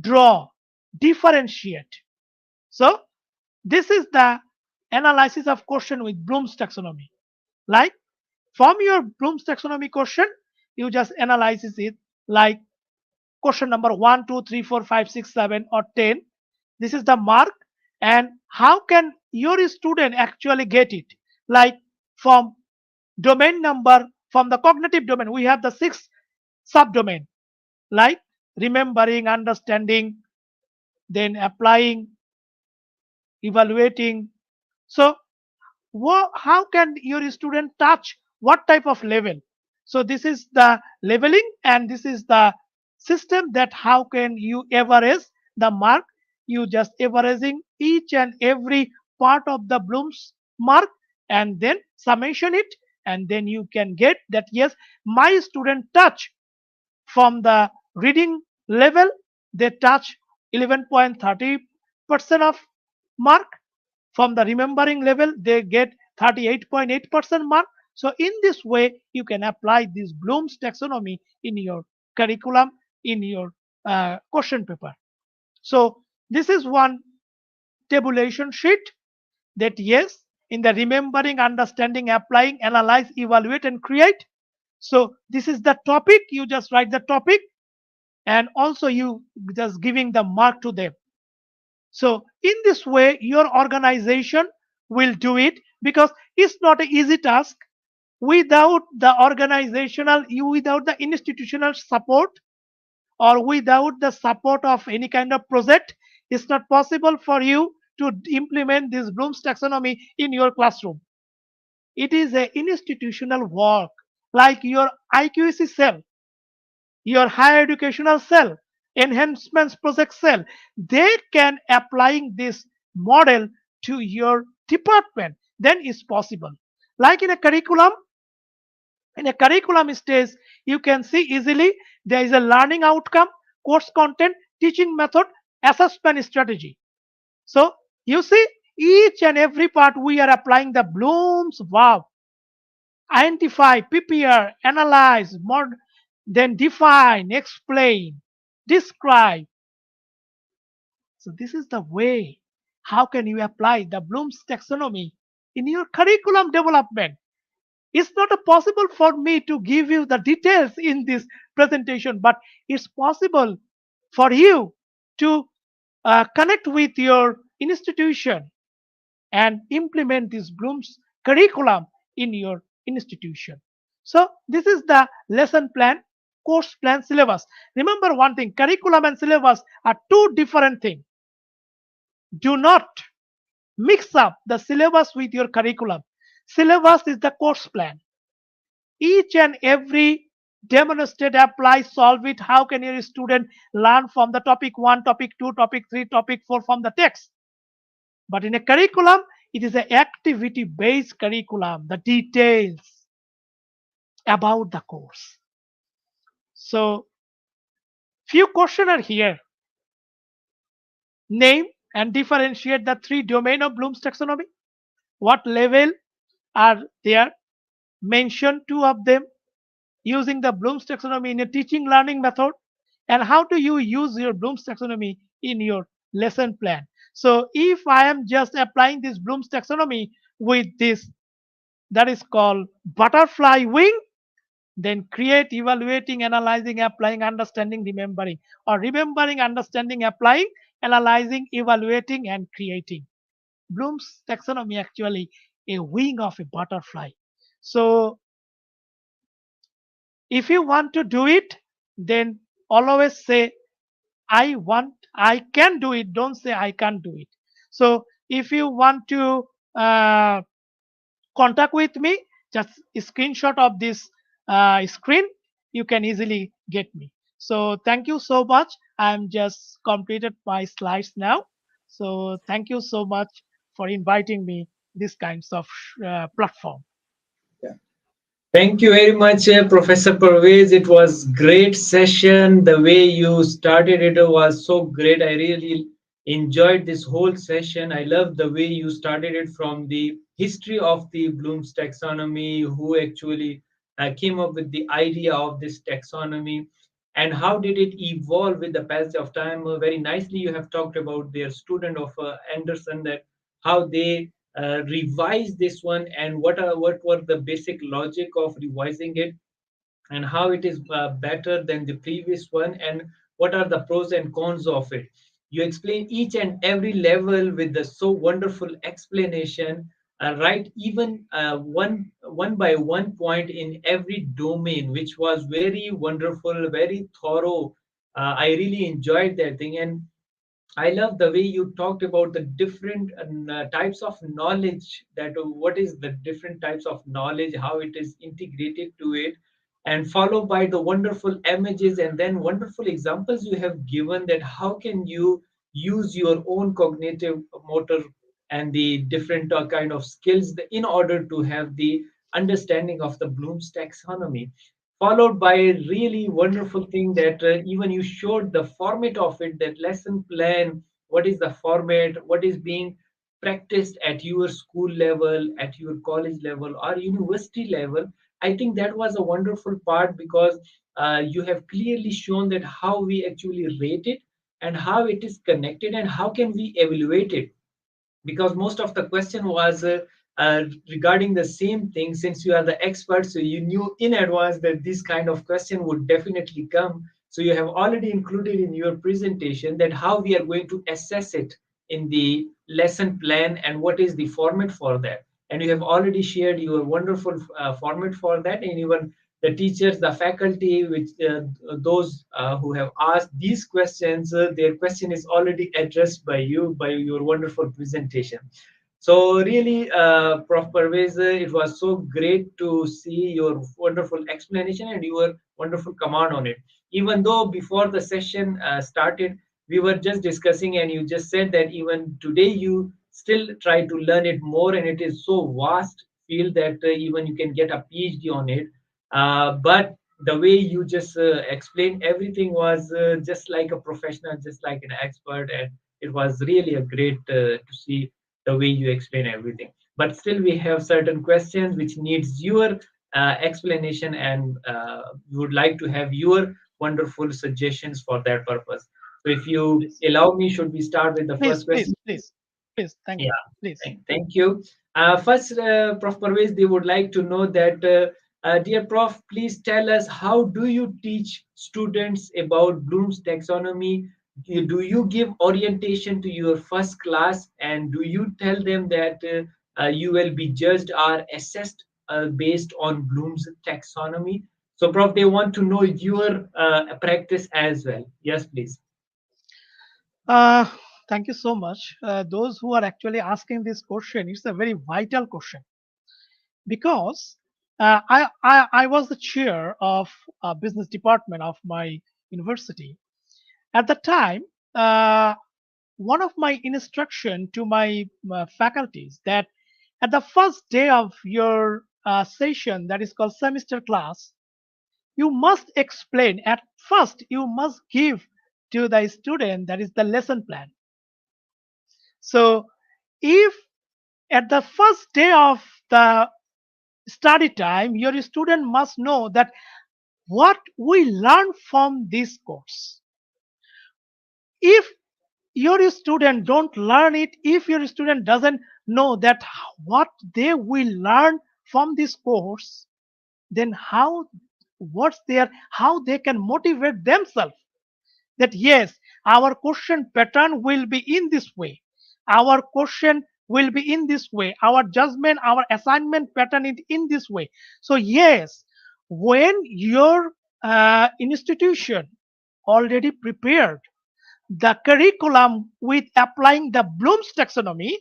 draw, differentiate. So this is the analysis of question with Bloom's taxonomy. Like, from your Bloom's taxonomy question, you just analyze it like question number 1, 2, 3, 4, 5, 6, 7, or 10. This is the mark. And how can your student actually get it? Like, from domain number, from the cognitive domain, we have the 6 subdomain, like remembering, understanding, then applying, evaluating. So how can your student touch what type of level? So this is the leveling, and this is the system that how can you average the mark. You just averaging each and every part of the Bloom's mark, and then summation it, and then you can get that yes, my student touch from the reading level, they touch 11.30% of mark. From the remembering level, they get 38.8% mark. So in this way, you can apply this Bloom's taxonomy in your curriculum, in your question paper. So this is one tabulation sheet that yes, in the remembering, understanding, applying, analyze, evaluate, and create. So this is the topic. You just write the topic, and also you just giving the mark to them. So in this way, your organization will do it, because it's not an easy task. Without the organizational, you without the institutional support, or without the support of any kind of project, it's not possible for you to implement this Bloom's taxonomy in your classroom. It is a institutional work, like your IQEC cell, your higher educational cell, enhancements project cell. They can applying this model to your department. Then it's possible. Like in a curriculum stage, you can see easily there is a learning outcome, course content, teaching method, assessment strategy. So you see each and every part we are applying the Bloom's verb. Identify, prepare, analyze, then define, explain, describe. So this is the way how can you apply the Bloom's taxonomy in your curriculum development. It's not possible for me to give you the details in this presentation, but it's possible for you to connect with your institution and implement this Bloom's curriculum in your institution. So this is the lesson plan, course plan, syllabus. Remember one thing, curriculum and syllabus are two different things. Do not mix up the syllabus with your curriculum. Syllabus is the course plan. Each and every demonstrate, apply, solve it. How can your student learn from the topic 1, topic 2, topic 3, topic 4 from the text? But in a curriculum, it is an activity based curriculum, the details about the course. So, few questions are here. Name and differentiate the three domain of Bloom's taxonomy. What level are there? Mention two of them. Using the Bloom's taxonomy in a teaching learning method, and how do you use your Bloom's taxonomy in your lesson plan. So if I am just applying this Bloom's taxonomy with this, that is called butterfly wing, then create, evaluating, analyzing, applying, understanding, remembering, or remembering, understanding, applying, analyzing, evaluating, and creating. Bloom's taxonomy actually a wing of a butterfly. So if you want to do it, then always say I want, I can do it. Don't say I can't do it. So if you want to contact with me, just a screenshot of this screen, you can easily get me. So thank you so much. I'm just completed my slides now. So thank you so much for inviting me this kinds of platform. Thank you very much, Professor Parvez. It was great session. The way you started it was so great. I really enjoyed this whole session. I love the way you started it from the history of the Bloom's taxonomy, who actually came up with the idea of this taxonomy, and how did it evolve with the passage of time. Very nicely, you have talked about their student of Anderson, that how they revise this one, and what were the basic logic of revising it, and how it is better than the previous one, and what are the pros and cons of it. You explain each and every level with the so wonderful explanation, right, even one by one point in every domain, which was very wonderful, very thorough. I really enjoyed that thing. And I love the way you talked about the different types of knowledge, that what is the different types of knowledge, how it is integrated to it, and followed by the wonderful images and then wonderful examples you have given, that how can you use your own cognitive motor and the different kind of skills in order to have the understanding of the Bloom's taxonomy, followed by a really wonderful thing that even you showed the format of it, that lesson plan, what is the format, what is being practiced at your school level, at your college level or university level. I think that was a wonderful part, because you have clearly shown that how we actually rate it and how it is connected and how can we evaluate it, because most of the question was regarding the same thing. Since you are the expert, so you knew in advance that this kind of question would definitely come, so you have already included in your presentation that how we are going to assess it in the lesson plan and what is the format for that, and you have already shared your wonderful format for that, and even the teachers, the faculty, which those who have asked these questions, their question is already addressed by you by your wonderful presentation. So really, Prof. Parvez, it was so great to see your wonderful explanation and your wonderful command on it. Even though before the session started, we were just discussing, and you just said that even today you still try to learn it more, and it is so vast field that even you can get a PhD on it. But the way you just explained everything was just like a professional, just like an expert, and it was really a great to see the way you explain everything. But still, we have certain questions which needs your explanation, and we would like to have your wonderful suggestions for that purpose. So, if you Please, allow me, should we start with the please, first question? please, please, please. Thank you. Yeah, Please. thank you. First, Prof. Parvez, they would like to know that, dear Prof, please tell us, how do you teach students about Bloom's taxonomy? Do you give orientation to your first class, and do you tell them that you will be judged or assessed based on Bloom's taxonomy? So, Prof, they want to know your practice as well. Yes, please. Uh, Thank you so much. Those who are actually asking this question, it's a very vital question because I was the chair of a business department of my university. At the time, uh, one of my instruction to my faculties that at the first day of your session, that is called semester class, you must explain. At first, you must give to the student, that is the lesson plan. So if at the first day of the study time, your student must know that what we learn from this course. If your student don't learn it, if your student doesn't know that what they will learn from this course, then how they can motivate themselves that yes, our question pattern will be in this way, our question will be in this way, our judgment, our assignment pattern is in this way. So yes, when your institution already prepared the curriculum with applying the Bloom's taxonomy,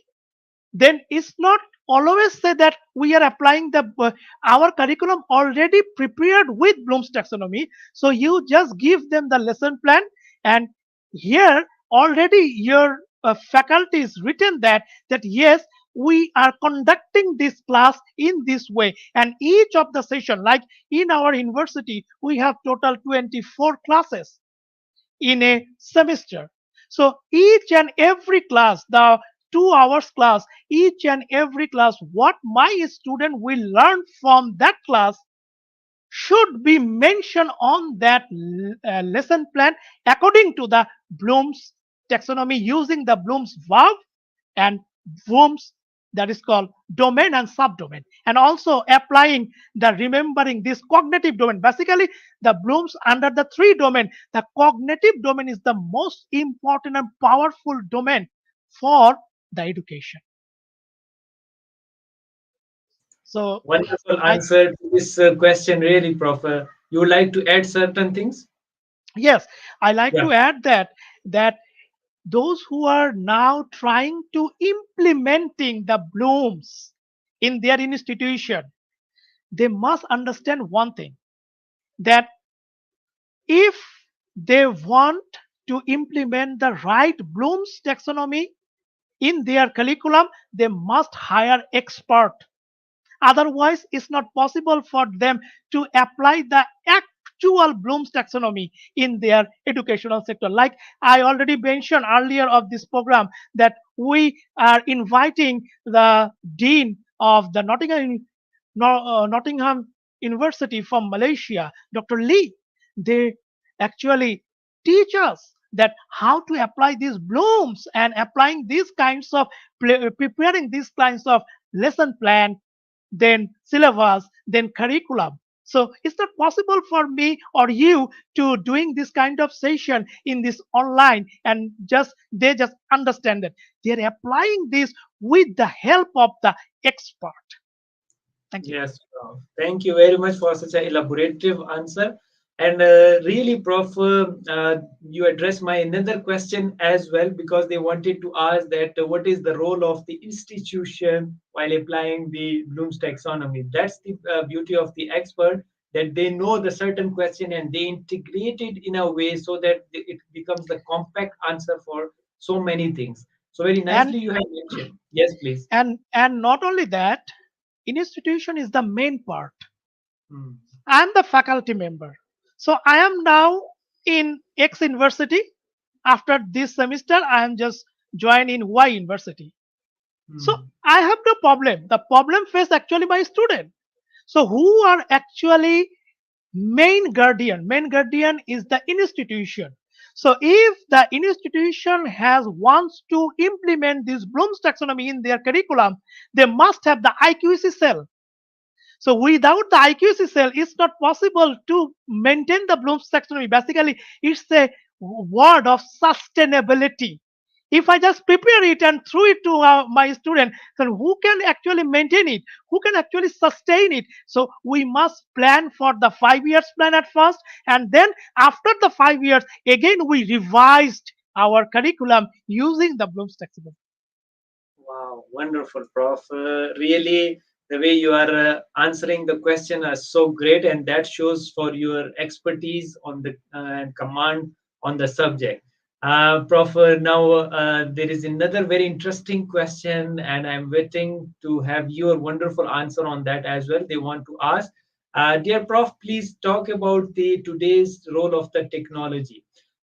then it's not always say that we are applying the our curriculum already prepared with Bloom's taxonomy. So you just give them the lesson plan, and here already your faculty is written that yes, we are conducting this class in this way, and each of the session, like in our university we have total 24 classes in a semester. So each and every class, the 2 hours class, each and every class, what my student will learn from that class should be mentioned on that lesson plan according to the Bloom's taxonomy, using the Bloom's verb and Bloom's, that is called domain and subdomain, and also applying the remembering this cognitive domain. Basically, the Bloom's under the three domain, the cognitive domain is the most important and powerful domain for the education. So Wonderful I answer to this question, really, Prof. You would like to add certain things? yes, I like Yeah. to add that those who are now trying to implementing the blooms in their institution, they must understand one thing, that if they want to implement the right Bloom's taxonomy in their curriculum, they must hire expert. Otherwise, it's not possible for them to apply the actual Bloom's taxonomy in their educational sector. Like I already mentioned earlier of this program, that we are inviting the dean of the Nottingham University from Malaysia, Dr. Lee. They actually teach us that how to apply these blooms and applying these kinds of preparing these kinds of lesson plan, then syllabus, then curriculum. So it's not possible for me or you to doing this kind of session in this online and just they just understand it. They're applying this with the help of the expert. Thank you. Yes, Prof. Thank you very much for such an elaborative answer. And really, Prof, you addressed my another question as well, because they wanted to ask that what is the role of the institution while applying the Bloom's taxonomy? That's the beauty of the expert, that they know the certain question and they integrate it in a way so that it becomes the compact answer for so many things. So very And nicely you have mentioned. Yes, please. and not only that, institution is the main part. Hmm. I am the faculty member. So I am now in X university. After this semester, I am just joined in Y university. So Hmm. I have no problem. The problem faced actually by student. So who are actually main guardian? Main guardian is the institution. So if the institution has wants to implement this Bloom's taxonomy in their curriculum, they must have the IQC cell. So without the IQC cell, it's not possible to maintain the Bloom's taxonomy. Basically, it's a word of sustainability. If I just prepare it and throw it to my student, then who can actually maintain it? Who can actually sustain it? So we must plan for the 5 years plan at first, and then after the 5 years, again we revised our curriculum using the Bloom's taxonomy. Wow, wonderful, Prof. Really, the way you are answering the question is so great, and that shows for your expertise on the and command on the subject. Prof, now there is another very interesting question, and I'm waiting to have your wonderful answer on that as well. They want to ask, dear Prof, please talk about the today's role of the technology.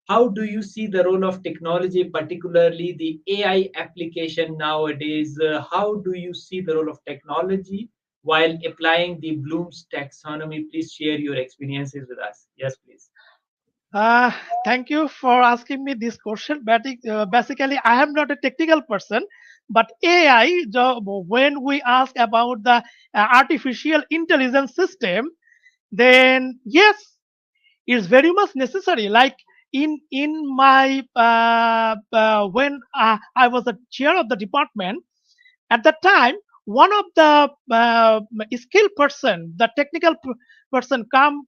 How do you see the role of technology, particularly the AI application nowadays? How do you see the role of technology while applying the Bloom's taxonomy? Please share your experiences with us. Yes, please. Uh, Thank you for asking me this question. But basically, I am not a technical person, but AI, when we ask about the artificial intelligence system, then yes, it's very much necessary. Like in my when I was the chair of the department at that time, one of the skilled person, the technical person, come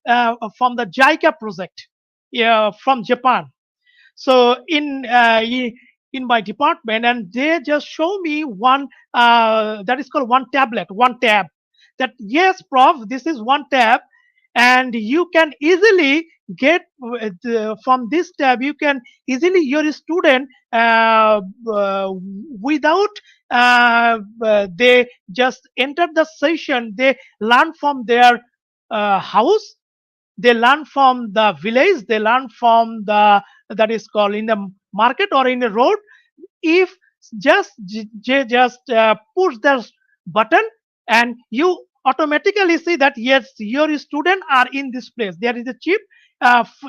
from the JICA project, yeah, from Japan. So in my department, and they just show me one that is called one tablet, one tab. That yes, Prof, this is one tab, and you can easily get from this tab. You can easily your student without they just enter the session. They learn from their house, they learn from the village, they learn from the that is called in the market or in the road. If just push the button, and you automatically see that yes, your student are in this place. There is a chip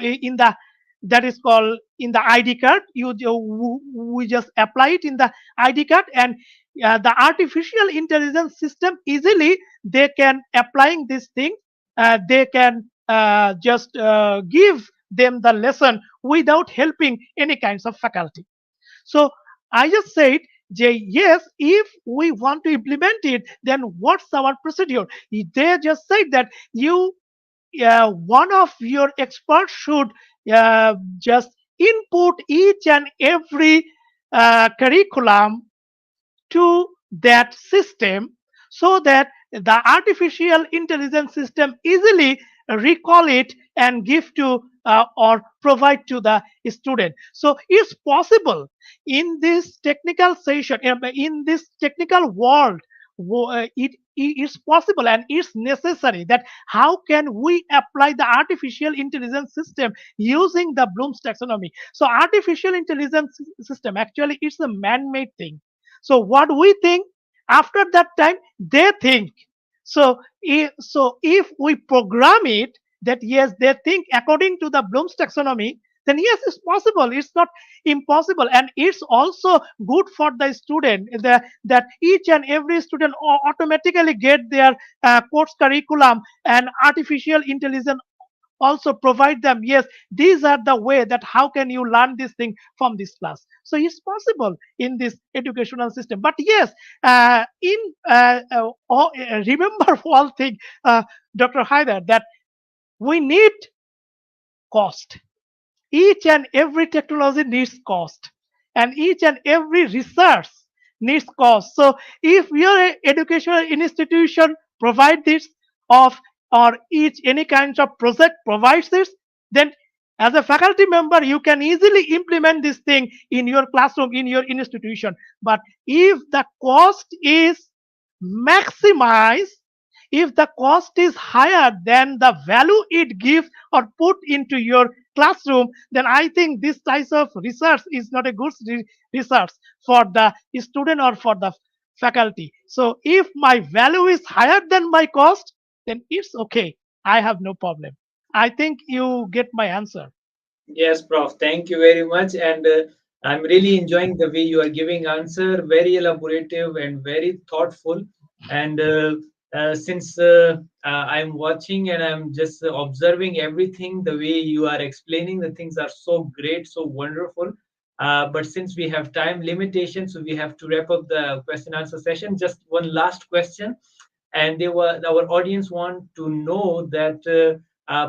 in the that is called in the ID card. We just apply it in the ID card, and the artificial intelligence system easily they can applying this thing. They can just give them the lesson without helping any kinds of faculty. So I just said, yes, if we want to implement it, then what's our procedure? They just said that you one of your experts should just input each and every curriculum to that system so that the artificial intelligence system easily recall it and give to or provide to the student. So it's possible in this technical session, in this technical world, it is possible and it's necessary that how can we apply the artificial intelligence system using the Bloom's taxonomy. So artificial intelligence system actually it's a man-made thing. So what we think, after that time they think. So if we program it that yes they think according to the Bloom's taxonomy, then yes it's possible. It's not impossible, and it's also good for the student that each and every student automatically get their course curriculum and artificial intelligence also provide them yes these are the way that how can you learn this thing from this class. So it's possible in this educational system, but yes in remember one thing, Dr. Haider, that we need cost. Each and every technology needs cost, and each and every research needs cost. So if your educational institution provide this of or each any kinds of project provides this, then as a faculty member you can easily implement this thing in your classroom in your institution. But if the cost is maximized, if the cost is higher than the value it gives or put into your classroom, then I think this type of research is not a good research for the student or for the faculty. So if my value is higher than my cost, then it's okay. I have no problem. I think you get my answer. Yes, Prof. Thank you very much. And I'm really enjoying the way you are giving answer, very elaborative and very thoughtful. And since I'm watching and I'm just observing everything, the way you are explaining the things are so great, so wonderful. But since we have time limitation, so we have to wrap up the question answer session. Just one last question, and they were our audience want to know that.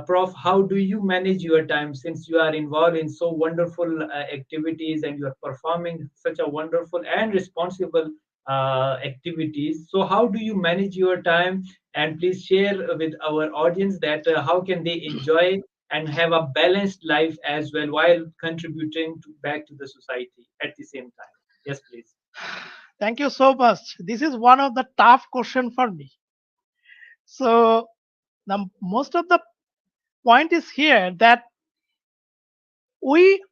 Prof, how do you manage your time since you are involved in so wonderful activities and you are performing such a wonderful and responsible activities? So, how do you manage your time? And please share with our audience that how can they enjoy and have a balanced life as well while contributing back to the society at the same time. Yes, please. Thank you so much. This is one of the tough question for me. So the most of the point is here that we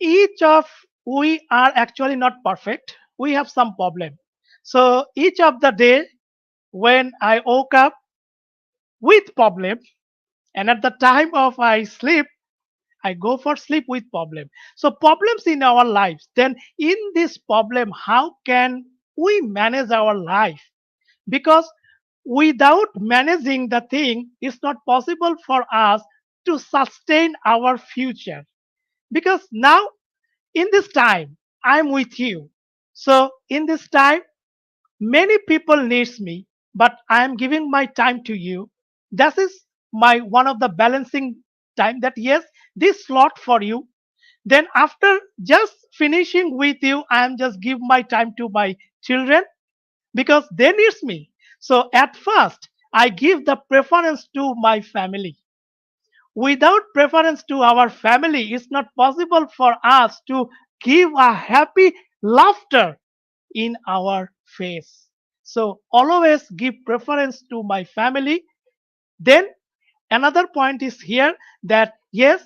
each of we are actually not perfect. We have some problem. So each of the day when I woke up with problem, and at the time of I sleep, I go for sleep with problem. So problems in our lives. Then in this problem, how can we manage our life? Because without managing the thing, it's not possible for us to sustain our future. Because now in this time I'm with you, so in this time many people needs me, but I am giving my time to you. That is my one of the balancing time, that yes this slot for you, then after just finishing with you I am just give my time to my children because they needs me. So at first I give the preference to my family. Without preference to our family, it's not possible for us to give a happy laughter in our face. So always give preference to my family. Then another point is here that yes,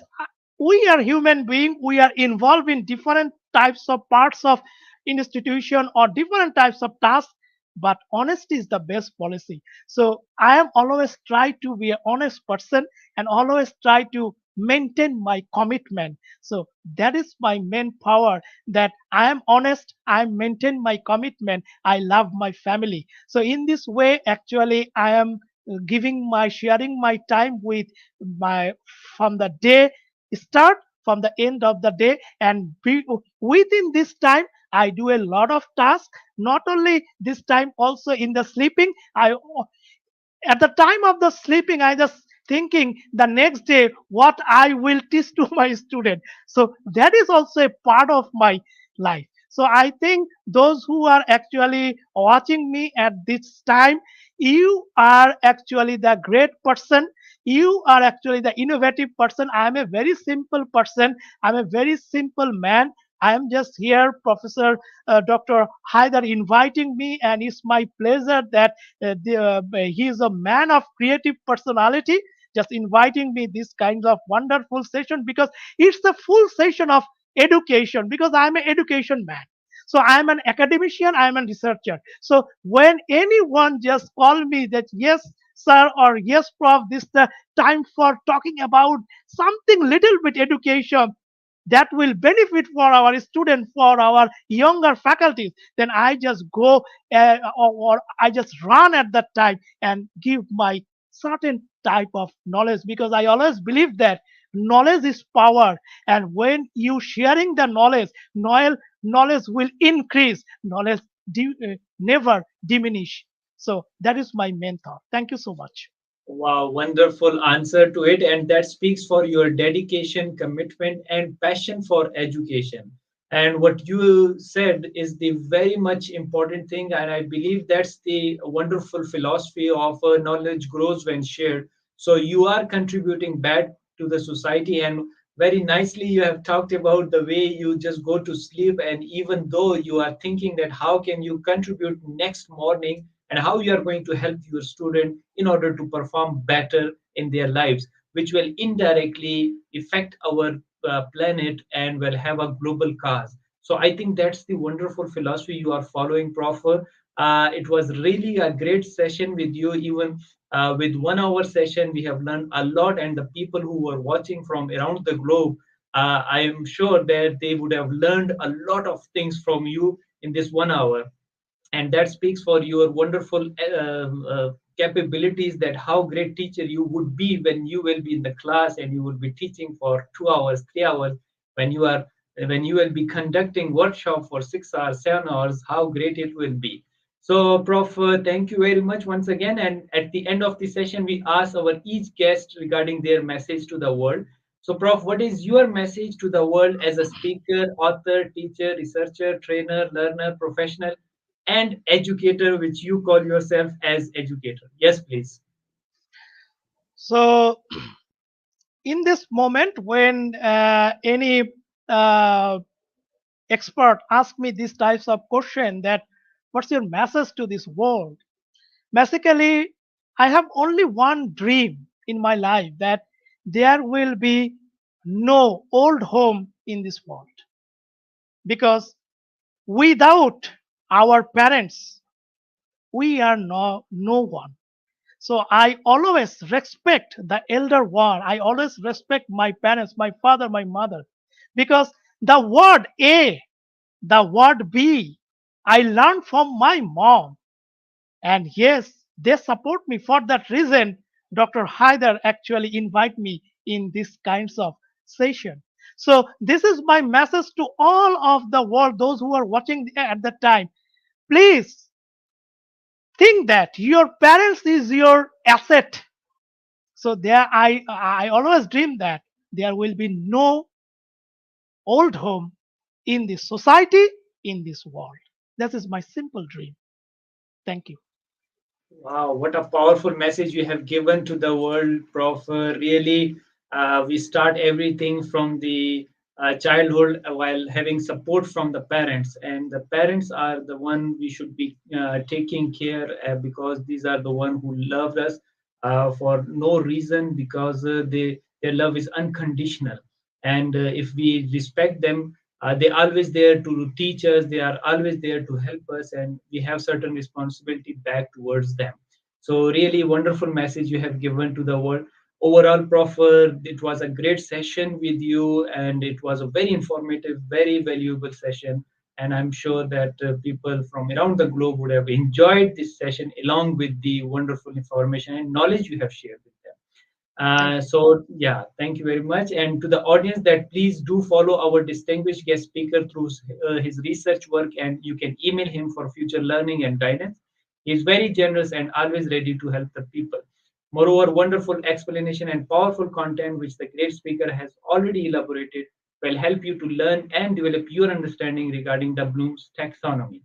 we are human being, we are involved in different types of parts of institution or different types of tasks, but honesty is the best policy. So I am always try to be an honest person and always try to maintain my commitment. So that is my main power, that I am honest, I maintain my commitment, I love my family. So in this way actually I am giving my sharing my time with my from the day start from the end of the day, and within this time I do a lot of tasks. Not only this time, also in the sleeping I at the time of the sleeping I just thinking the next day what I will teach to my student. So that is also a part of my life. So I think those who are actually watching me at this time, you are actually the great person. You are actually the innovative person. I am a very simple person. I'm a very simple man. I am just here, Professor Dr. Haider, inviting me, and it's my pleasure that he is a man of creative personality, just inviting me this kind of wonderful session because it's the full session of education because I'm an education man. So I'm an academician, I'm a researcher. So when anyone just call me that yes, sir, or yes, prof, this is the time for talking about something little bit education that will benefit for our students, for our younger faculties, then I just go or I just run at that time and give my certain type of knowledge because I always believe that knowledge is power, and when you sharing the knowledge will increase, knowledge never diminish. So that is my main thought. Thank you so much. Wow, wonderful answer to it. And that speaks for your dedication, commitment, and passion for education. And what you said is the very much important thing. And I believe that's the wonderful philosophy of knowledge grows when shared. So you are contributing back to the society. And very nicely, you have talked about the way you just go to sleep. And even though you are thinking that how can you contribute next morning, and how you are going to help your student in order to perform better in their lives, which will indirectly affect our planet and will have a global cause. So I think that's the wonderful philosophy you are following, Prof. It was really a great session with you. Even with 1 hour session, we have learned a lot, and the people who were watching from around the globe, I am sure that they would have learned a lot of things from you in this 1 hour. And that speaks for your wonderful capabilities, that how great teacher you would be when you will be in the class and you will be teaching for 2 hours 3 hours, when you are when you will be conducting workshop for 6 hours 7 hours, how great it will be. So Prof, thank you very much once again. And at the end of the session, we ask our each guest regarding their message to the world. So Prof, what is your message to the world as a speaker, author, teacher, researcher, trainer, learner, professional, and educator, which you call yourself as educator? Yes, please. So in this moment when any uh, expert ask me these types of question, that what's your message to this world, basically I have only one dream in my life, that there will be no old home in this world, because without our parents we are no one. So I always respect the elder one. I always respect my parents, my father, my mother, because the word A, the word B, I learned from my mom. And yes, they support me. For that reason, Dr. Haider actually invite me in this kinds of session. So this is my message to all of the world, those who are watching at the time. Please think that your parents is your asset. So there, I always dream that there will be no old home in this society, in this world. That is my simple dream. Thank you. Wow, what a powerful message you have given to the world, Prof. Really, we start everything from the childhood while having support from the parents, and the parents are the one we should be taking care, because these are the one who love us for no reason, because their love is unconditional. And if we respect them, they're always there to teach us, they are always there to help us, and we have certain responsibility back towards them. So really wonderful message you have given to the world. Overall, Prof, it was a great session with you, and it was a very informative, very valuable session. And I'm sure that people from around the globe would have enjoyed this session along with the wonderful information and knowledge you have shared with them. Thank you. Yeah, thank you very much. And to the audience, that please do follow our distinguished guest speaker through his research work, and you can email him for future learning and guidance. He's very generous and always ready to help the people. Moreover, wonderful explanation and powerful content which the great speaker has already elaborated will help you to learn and develop your understanding regarding the Bloom's taxonomy.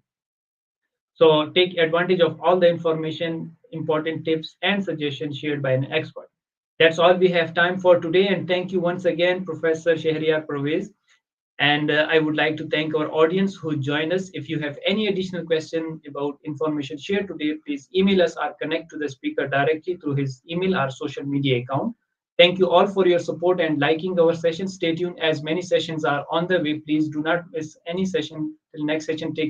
So take advantage of all the information, important tips, and suggestions shared by an expert. That's all we have time for today. And thank you once again, Professor Shahriar Parvez. And I would like to thank our audience who joined us. If you have any additional question about information shared today, please email us or connect to the speaker directly through his email or social media account. Thank you all for your support and liking our session. Stay tuned as many sessions are on the way. Please do not miss any session. Till next session, take care.